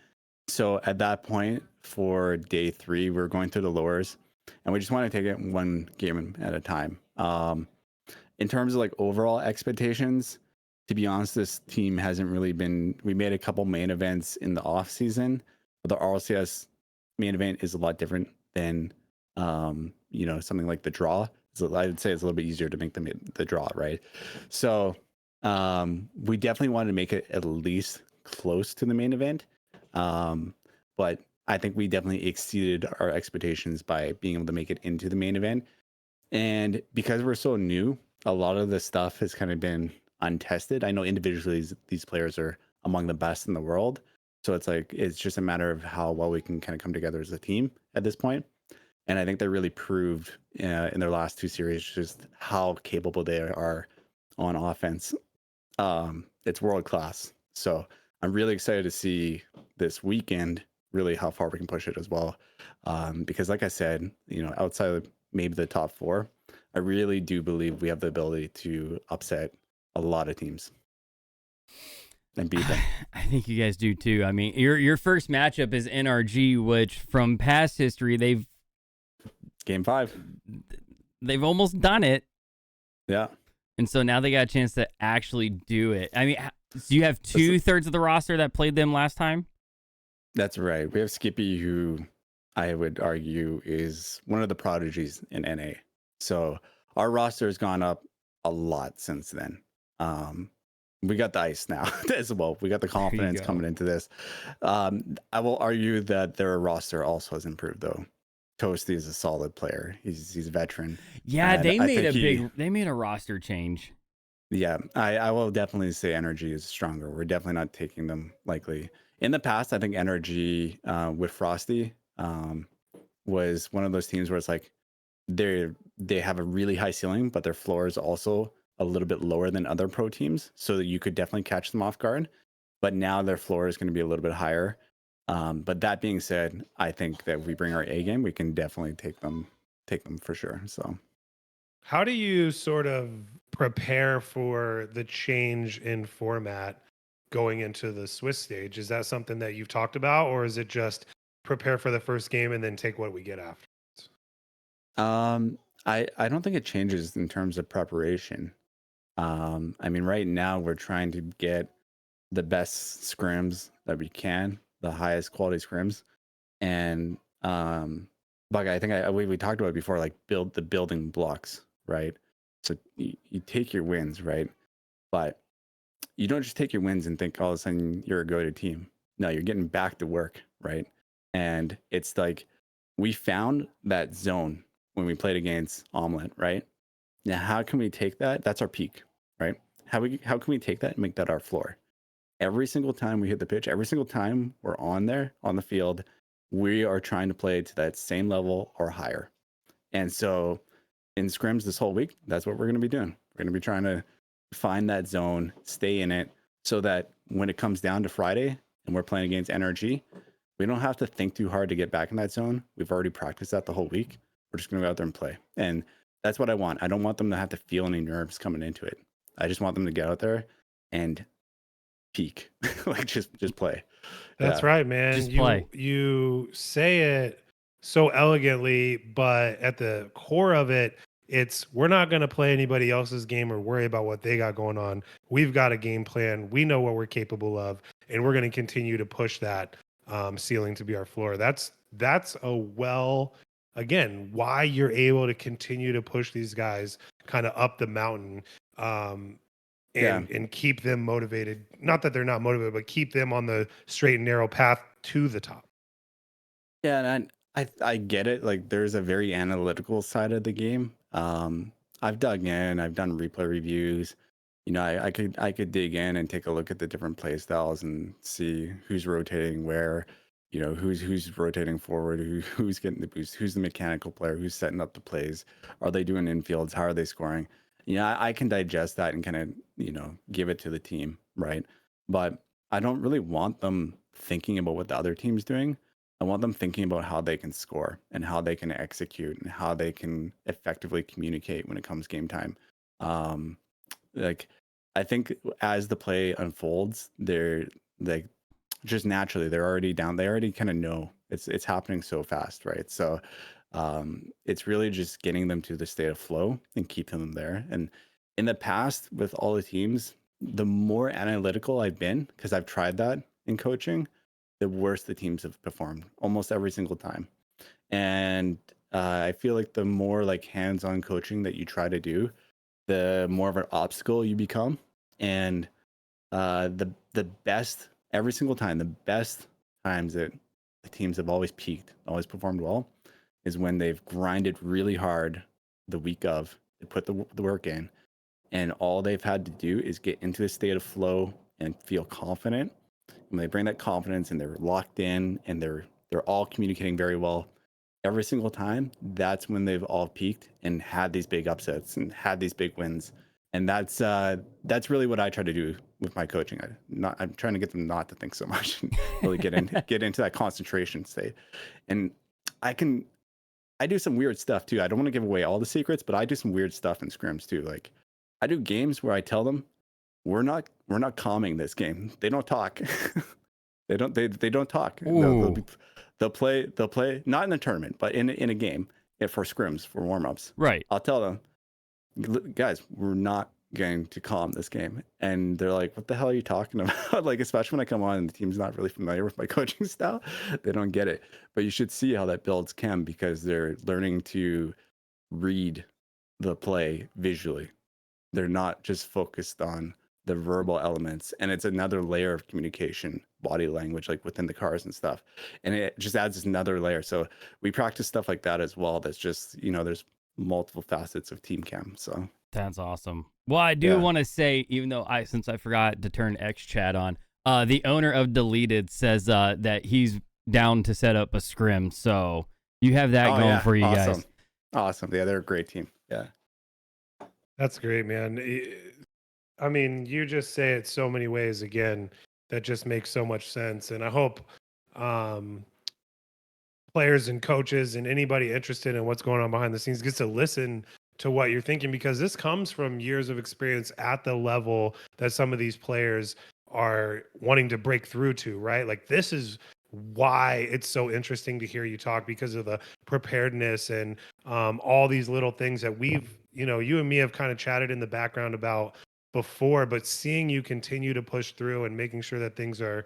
So at that point for day 3, we were going through the lowers, and we just want to take it one game at a time. In terms of like overall expectations, to be honest, this team hasn't really been. We made a couple main events in the off season, but the RLCS main event is a lot different than something like the draw. So I would say it's a little bit easier to make the draw, right? So we definitely wanted to make it at least close to the main event. But I think we definitely exceeded our expectations by being able to make it into the main event. And because we're so new, a lot of the stuff has kind of been untested. I know individually these players are among the best in the world. So it's just a matter of how well we can kind of come together as a team at this point. And I think they really proved in their last 2 series just how capable they are on offense. It's world class. So I'm really excited to see this weekend really how far we can push it as well. Because like I said, outside of maybe the top 4, I really do believe we have the ability to upset a lot of teams and beat them. I think you guys do too. I mean, your first matchup is NRG, which from past history, Game 5. They've almost done it. Yeah. And so now they got a chance to actually do it. I mean, so you have 2/3 of the roster that played them last time? That's right. We have Skippy, who I would argue is one of the prodigies in NA. So our roster has gone up a lot since then. We got the ice now as well. We got the confidence coming into this. I will argue that their roster also has improved, though. Toasty is a solid player. He's a veteran. Yeah, they made a roster change. Yeah, I will definitely say Energy is stronger. We're definitely not taking them lightly. In the past, I think Energy with Frosty was one of those teams where it's like they have a really high ceiling, but their floor is also a little bit lower than other pro teams, so that you could definitely catch them off guard. But now their floor is going to be a little bit higher. But that being said, I think that if we bring our A game, we can definitely take them for sure. So how do you sort of prepare for the change in format going into the Swiss stage? Is that something that you've talked about, or is it just prepare for the first game and then take what we get after? I don't think it changes in terms of preparation. I mean, right now we're trying to get the best scrims that we can, the highest quality scrims, and but I think we talked about it before, like build the building blocks, right? So you take your wins, right? But you don't just take your wins and think all of a sudden you're a go-to team. No, you're getting back to work, right? And it's like we found that zone when we played against Omelette, right? Now, how can we take that? That's our peak, right? How can we take that and make that our floor? every single time we hit the pitch, every single time we're on there on the field, we are trying to play to that same level or higher. And so in scrims this whole week, that's what we're going to be doing. We're going to be trying to find that zone, stay in it, so that when it comes down to Friday and we're playing against NRG, we don't have to think too hard to get back in that zone. We've already practiced that the whole week. We're just going to go out there and play. And that's what I want. I don't want them to have to feel any nerves coming into it. I just want them to get out there and peak, like just play. That's Yeah. right, man. Just play. You say it so elegantly, but at the core of it, it's we're not going to play anybody else's game or worry about what they got going on. We've got a game plan. We know what we're capable of, and we're going to continue to push that ceiling to be our floor. That's again, why you're able to continue to push these guys kind of up the mountain. And keep them motivated. Not that they're not motivated, but keep them on the straight and narrow path to the top. Yeah, and I get it. Like there's a very analytical side of the game. I've dug in, I've done replay reviews. You know, I could dig in and take a look at the different play styles and see who's rotating where, you know, who's rotating forward, who's getting the boost, who's the mechanical player, who's setting up the plays, are they doing infields, how are they scoring? Yeah, I can digest that and kind of, you know, give it to the team, right? But I don't really want them thinking about what the other team's doing. I want them thinking about how they can score and how they can execute and how they can effectively communicate when it comes game time. Like I think as the play unfolds, they're like just naturally they're already down. They already kind of know it's happening so fast, right? So it's really just getting them to the state of flow and keeping them there. And in the past, with all the teams, the more analytical I've been, because I've tried that in coaching, the worse the teams have performed almost every single time. And I feel like the more like hands-on coaching that you try to do, the more of an obstacle you become. And the best every single time, the best times that the teams have always peaked, always performed well, is when they've grinded really hard the week of, they put the work in, and all they've had to do is get into a state of flow and feel confident. When they bring that confidence and they're locked in and they're all communicating very well every single time, that's when they've all peaked and had these big upsets and had these big wins. And that's really what I try to do with my coaching. I'm trying to get them not to think so much and really get into that concentration state. And I do some weird stuff too. I don't want to give away all the secrets, but I do some weird stuff in scrims too. Like I do games where I tell them we're not calming this game. They don't talk. they don't talk. They'll play not in a tournament, but in a game for scrims, for warm-ups. Right. I'll tell them, guys, we're not going to calm this game. And they're like, what the hell are you talking about? Like, especially when I come on and the team's not really familiar with my coaching style, they don't get it. But you should see how that builds chem, because they're learning to read the play visually. They're not just focused on the verbal elements, and it's another layer of communication, body language, like within the cars and stuff, and it just adds another layer. So we practice stuff like that as well. That's just, you know, there's multiple facets of team chem. So that's awesome. Well, I do want to say, even though since I forgot to turn X chat on, the owner of Deleted says that he's down to set up a scrim, so you have that going for you guys. Awesome. Yeah, they're a great team. Yeah, that's great, man. I mean, you just say it so many ways again that just makes so much sense. And I hope players and coaches and anybody interested in what's going on behind the scenes gets to listen to what you're thinking, because this comes from years of experience at the level that some of these players are wanting to break through to, right? Like, this is why it's so interesting to hear you talk, because of the preparedness and all these little things that we've, you know, you and me have kind of chatted in the background about before, but seeing you continue to push through and making sure that things are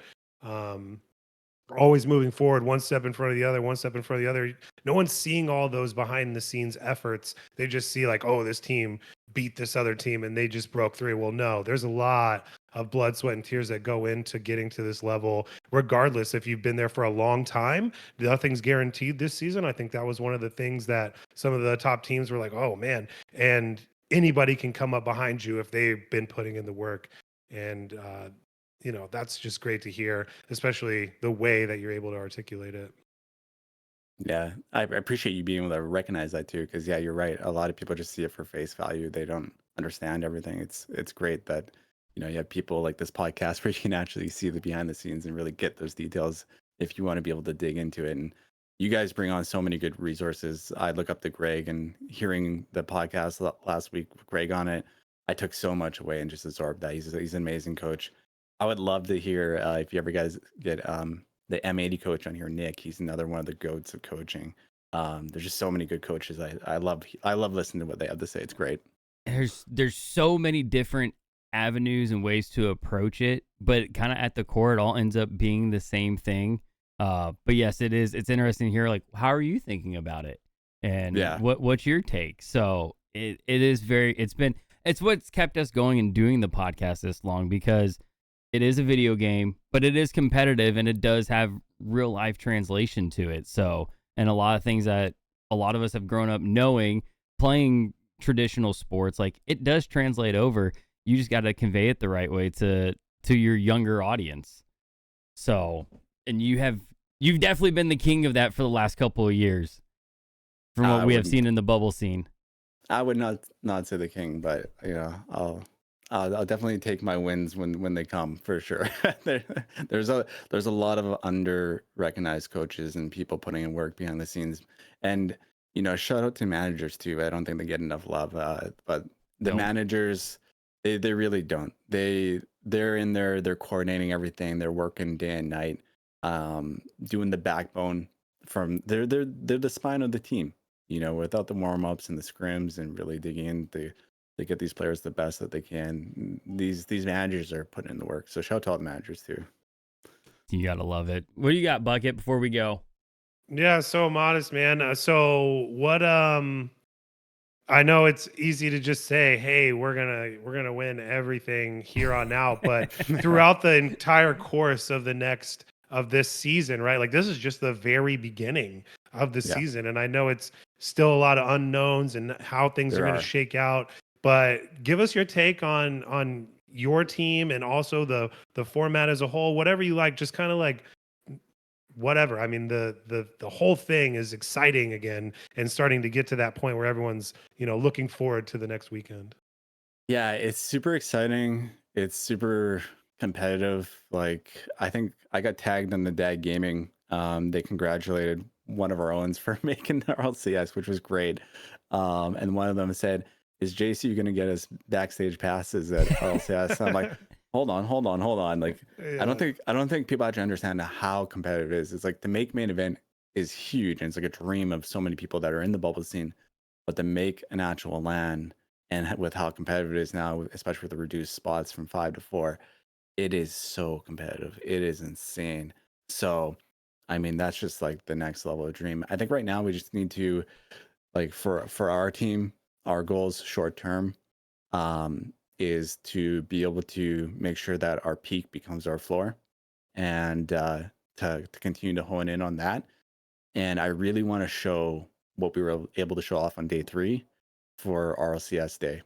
always moving forward, one step in front of the other, one step in front of the other. No one's seeing all those behind the scenes efforts. They just see like, oh, this team beat this other team and they just broke through. Well, no, there's a lot of blood, sweat, and tears that go into getting to this level, regardless if you've been there for a long time. Nothing's guaranteed this season. I think that was one of the things that some of the top teams were like, oh man, and anybody can come up behind you if they've been putting in the work. And that's just great to hear, especially the way that you're able to articulate it. Yeah, I appreciate you being able to recognize that too, because yeah, you're right. A lot of people just see it for face value. They don't understand everything. It's great that you have people like this podcast where you can actually see the behind the scenes and really get those details if you want to be able to dig into it. And you guys bring on so many good resources. I look up to Greg, and hearing the podcast last week with Greg on it, I took so much away and just absorbed that. He's an amazing coach. I would love to hear if you ever guys get the M80 coach on here, Nick. He's another one of the goats of coaching. There's just so many good coaches. I love listening to what they have to say. It's great. There's so many different avenues and ways to approach it, but kind of at the core, it all ends up being the same thing. But yes, it's interesting to hear, like, how are you thinking about it, and Yeah. what's your take? So it's what's kept us going and doing the podcast this long, because it is a video game, but it is competitive, and it does have real life translation to it. So, and a lot of things that a lot of us have grown up knowing, playing traditional sports, like, it does translate over. You just got to convey it the right way to your younger audience. So, and you've definitely been the king of that for the last couple of years, from what we have seen in the bubble scene. I would not say the king, but I'll definitely take my wins when they come, for sure. There's a lot of under recognized coaches and people putting in work behind the scenes, and shout out to managers too. I don't think they get enough love, but the managers, they really don't. They're in there, they're coordinating everything, they're working day and night, doing the backbone they're the spine of the team. Without the warm ups and the scrims and really digging in, they get these players the best that they can. These managers are putting in the work. So shout out to all the managers too. You gotta love it. What do you got, Bucket, before we go? Yeah, so modest, man. So what? I know it's easy to just say, "Hey, we're gonna win everything here on out," but throughout the entire course of this season, right? Like, this is just the very beginning of the Yeah. season, and I know it's still a lot of unknowns and how things are going to shake out. But give us your take on your team, and also the format as a whole, whatever you like. Just kind of like whatever. I mean, the whole thing is exciting again, and starting to get to that point where everyone's looking forward to the next weekend. Yeah, it's super exciting. It's super competitive. Like, I think I got tagged on the Dad Gaming. They congratulated one of our owns for making the RLCS, which was great. And one of them said, "Is JSU going to get us backstage passes at RLCS?" And I'm like, hold on. Like, Yeah. I don't think people actually understand how competitive it is. It's like, to make main event is huge, and it's like a dream of so many people that are in the bubble scene. But to make an actual LAN, and with how competitive it is now, especially with the reduced spots from 5 to 4, it is so competitive. It is insane. So, I mean, that's just like the next level of dream. I think right now we just need to, like, for our team, our goals short term, is to be able to make sure that our peak becomes our floor, and to continue to hone in on that. And I really want to show what we were able to show off on day 3 for RLCS day.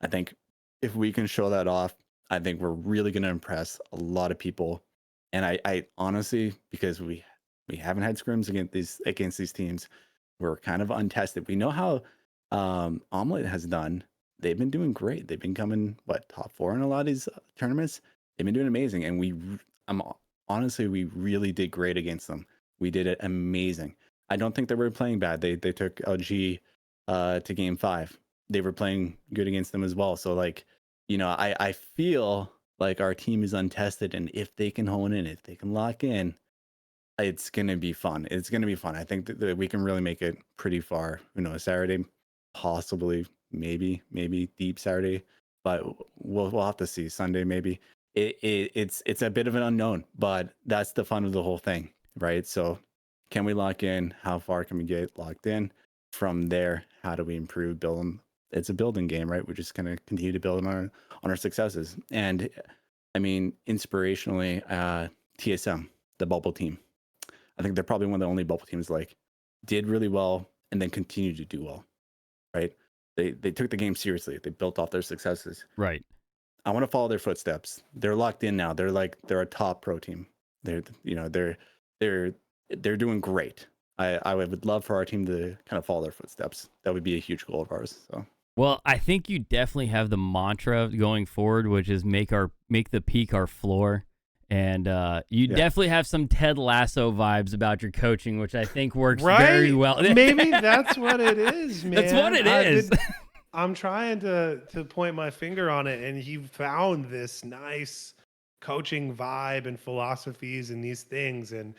I think if we can show that off, I think we're really going to impress a lot of people. And I honestly, because we haven't had scrims against these teams, we're kind of untested. We know how Omelet has done. They've been doing great. They've been coming top 4 in a lot of these tournaments. They've been doing amazing, and honestly, we really did great against them. We did it amazing. I don't think they were playing bad. They took LG to game 5. They were playing good against them as well. So, like, I feel like our team is untested, and if they can hone in, if they can lock in, it's gonna be fun. It's gonna be fun. I think that we can really make it pretty far. Saturday, possibly, maybe deep Saturday, but we'll have to see. Sunday, maybe. It's a bit of an unknown, but that's the fun of the whole thing, right? So, can we lock in? How far can we get locked in? From there, how do we improve, build them? It's a building game, right? We're just gonna continue to build on our successes. And I mean, inspirationally, TSM, the bubble team, I think they're probably one of the only bubble teams like did really well and then continued to do well, right? They took the game seriously. They built off their successes. Right. I want to follow their footsteps. They're locked in now. They're a top pro team. They're doing great. I would love for our team to kind of follow their footsteps. That would be a huge goal of ours. So. Well, I think you definitely have the mantra going forward, which is make the peak our floor. And you definitely have some Ted Lasso vibes about your coaching, which I think works very well. Maybe that's what it is, man. That's what it is. I'm trying to point my finger on it, and he found this nice coaching vibe and philosophies and these things and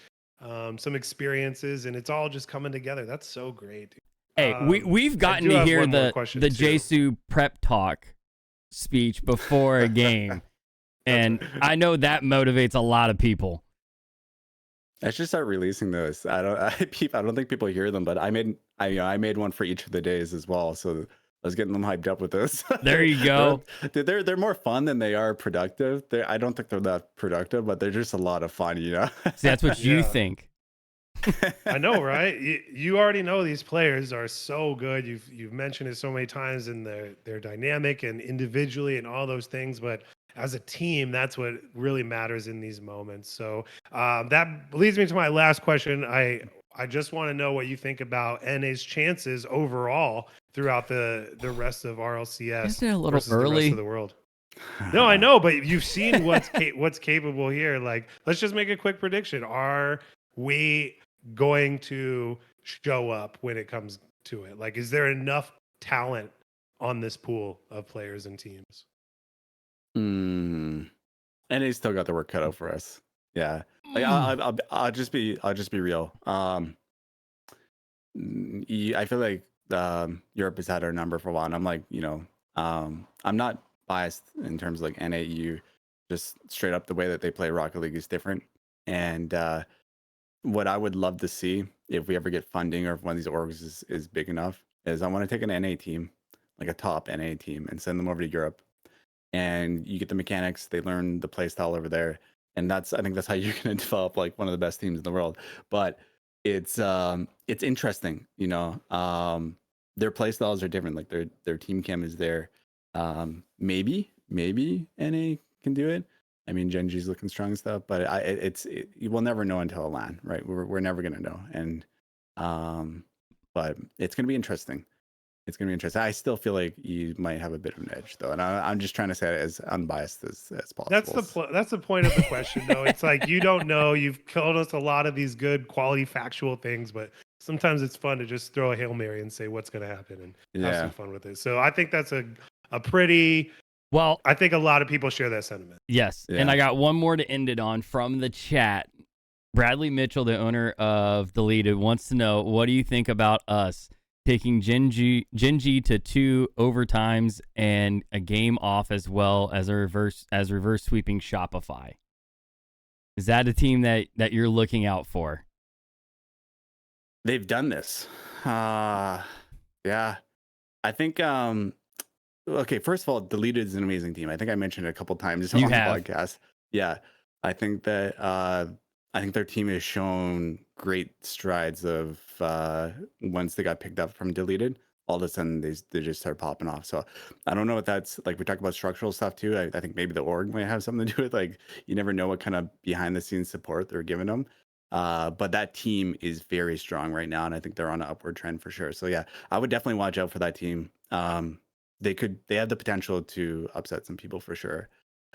some experiences, and it's all just coming together. That's so great, dude. Hey, we've gotten to hear the JSU prep talk speech before a game, and I know that motivates a lot of people. I should start releasing those. I don't think people hear them, but I made one for each of the days as well. So I was getting them hyped up with those. There you go. They're more fun than they are productive. I don't think they're that productive, but they're just a lot of fun, you know. See, that's what you think. I know, right? You already know these players are so good. You've mentioned it so many times, and they're dynamic and individually and all those things. But as a team, that's what really matters in these moments. So that leads me to my last question. I just want to know what you think about NA's chances overall throughout the rest of RLCS. Isn't it a little early? The rest of the world. No, I know, but you've seen what's capable here. Like, let's just make a quick prediction. Are we going to show up when it comes to it? Like, is there enough talent on this pool of players and teams? And they still got the work cut out for us. Yeah, like I'll just be real. I feel like Europe has had our number for a while, and I'm like, I'm not biased in terms of like NAU, just straight up the way that they play Rocket League is different. And what I would love to see if we ever get funding or if one of these orgs is big enough is I want to take an NA team, like a top NA team, and send them over to Europe. And you get the mechanics, they learn the play style over there. And I think that's how you're going to develop like one of the best teams in the world. But it's interesting, their play styles are different. Like their team chem is there. Maybe NA can do it. I mean, Genji's looking strong and stuff, but you will never know until a LAN, right? We're never gonna know, and but it's gonna be interesting. It's gonna be interesting. I still feel like you might have a bit of an edge, though, and I'm just trying to say it as unbiased as possible. That's the point of the question, though. It's like you don't know. You've told us a lot of these good quality factual things, but sometimes it's fun to just throw a Hail Mary and say what's gonna happen and have some fun with it. So I think that's a pretty. Well, I think a lot of people share that sentiment. Yes. Yeah. And I got one more to end it on from the chat. Bradley Mitchell, the owner of Deleted, wants to know, what do you think about us taking Genji to 2 overtimes and a game off, as well as reverse sweeping Shopify? Is that a team that you're looking out for? They've done this. Yeah. I think okay, first of all, Deleted is an amazing team. I think I mentioned it a couple times on the podcast. Yeah, I think that their team has shown great strides of once they got picked up from Deleted, all of a sudden they just start popping off. So I don't know if that's like, we talk about structural stuff too. I think maybe the org might have something to do with, like, you never know what kind of behind the scenes support they're giving them. But that team is very strong right now, and I think they're on an upward trend for sure. So yeah, I would definitely watch out for that team. They have the potential to upset some people for sure.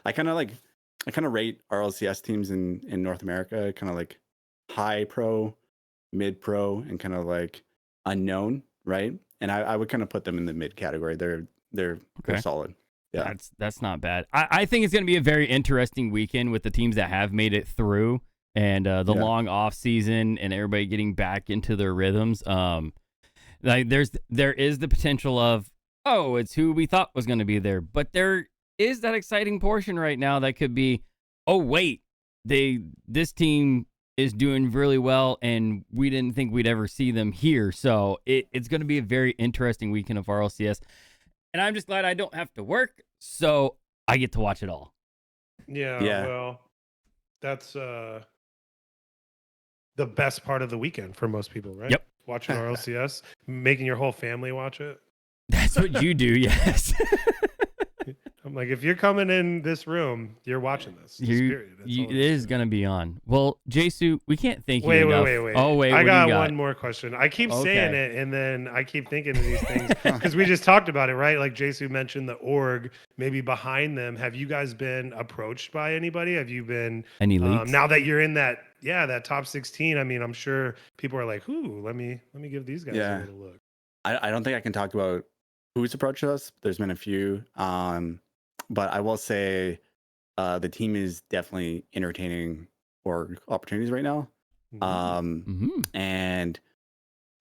I kind of rate RLCS teams in North America kind of like high pro, mid pro, and kind of like unknown, right? And I would kind of put them in the mid category. They're solid. Yeah, that's not bad. I think it's going to be a very interesting weekend with the teams that have made it through, and the long off season and everybody getting back into their rhythms. Like there is the potential of, oh, it's who we thought was going to be there. But there is that exciting portion right now that could be, oh, wait, this team is doing really well, and we didn't think we'd ever see them here. So it's going to be a very interesting weekend of RLCS. And I'm just glad I don't have to work, so I get to watch it all. Yeah. Well, that's the best part of the weekend for most people, right? Yep. Watching RLCS, making your whole family watch it. That's what you do, yes. I'm like, if you're coming in this room, you're watching this. Just period. That's all It I'm is saying. going to be on. Well, JSU, we can't thank you Wait. enough. Oh, wait, I what do you got got? one more question. I keep saying Okay. it, and then I keep thinking of these things because we just talked about it, right? Like JSU mentioned the org, maybe behind them. Have you guys been approached by anybody? Have you been Any leaks? now that you're in that top 16? I mean, I'm sure people are like, "Ooh, let me give these guys a Yeah. little look." I don't think I can talk about who's approached us. There's been a few, but I will say the team is definitely entertaining org opportunities right now. And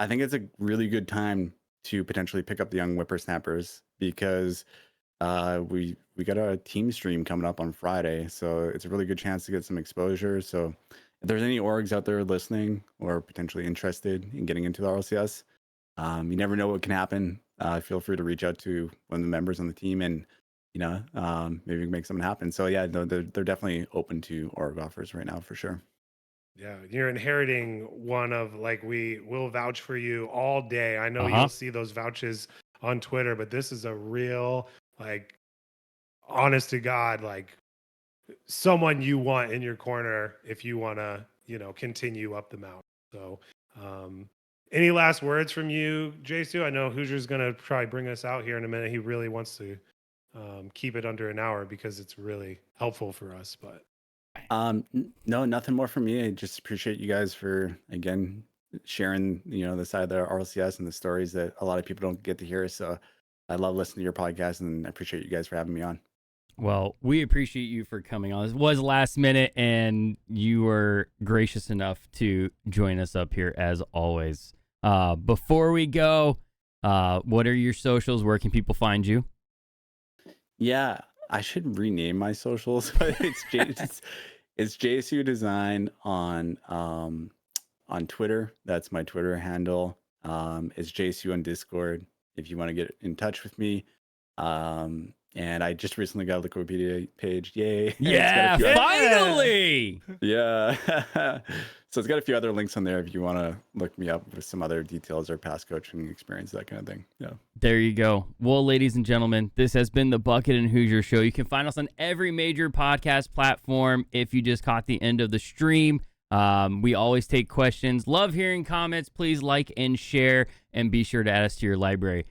I think it's a really good time to potentially pick up the Young Whippersnappers because we got a team stream coming up on Friday, so it's a really good chance to get some exposure. So if there's any orgs out there listening or potentially interested in getting into the RLCS, you never know what can happen. Feel free to reach out to one of the members on the team and maybe make something happen. So yeah, they're definitely open to org offers right now for sure. Yeah, you're inheriting one of, like, we will vouch for you all day. I know Uh-huh. you'll see those vouches on Twitter, but this is a real, like, honest to God, like, someone you want in your corner if you want to, continue up the mountain. So, any last words from you, JSU? I know Hoosier's going to probably bring us out here in a minute. He really wants to keep it under an hour because it's really helpful for us, but. No, nothing more from me. I just appreciate you guys for again sharing, the side of the RLCS and the stories that a lot of people don't get to hear. So I love listening to your podcast and I appreciate you guys for having me on. Well, we appreciate you for coming on. This was last minute, and you were gracious enough to join us up here as always. Before we go, what are your socials? Where can people find you? Yeah, I should rename my socials, but it's JSU Design on Twitter. That's my Twitter handle. It's JSU on Discord if you want to get in touch with me. And I just recently got a Wikipedia page. Yay! Yeah, finally. Yeah. So it's got a few other links on there if you want to look me up with some other details or past coaching experience, that kind of thing. Yeah. There you go. Well, ladies and gentlemen, this has been the Bucket and Hoosier Show. You can find us on every major podcast platform if you just caught the end of the stream. We always take questions. Love hearing comments. Please like and share, and be sure to add us to your library.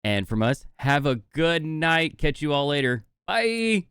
And from us, have a good night. Catch you all later. Bye.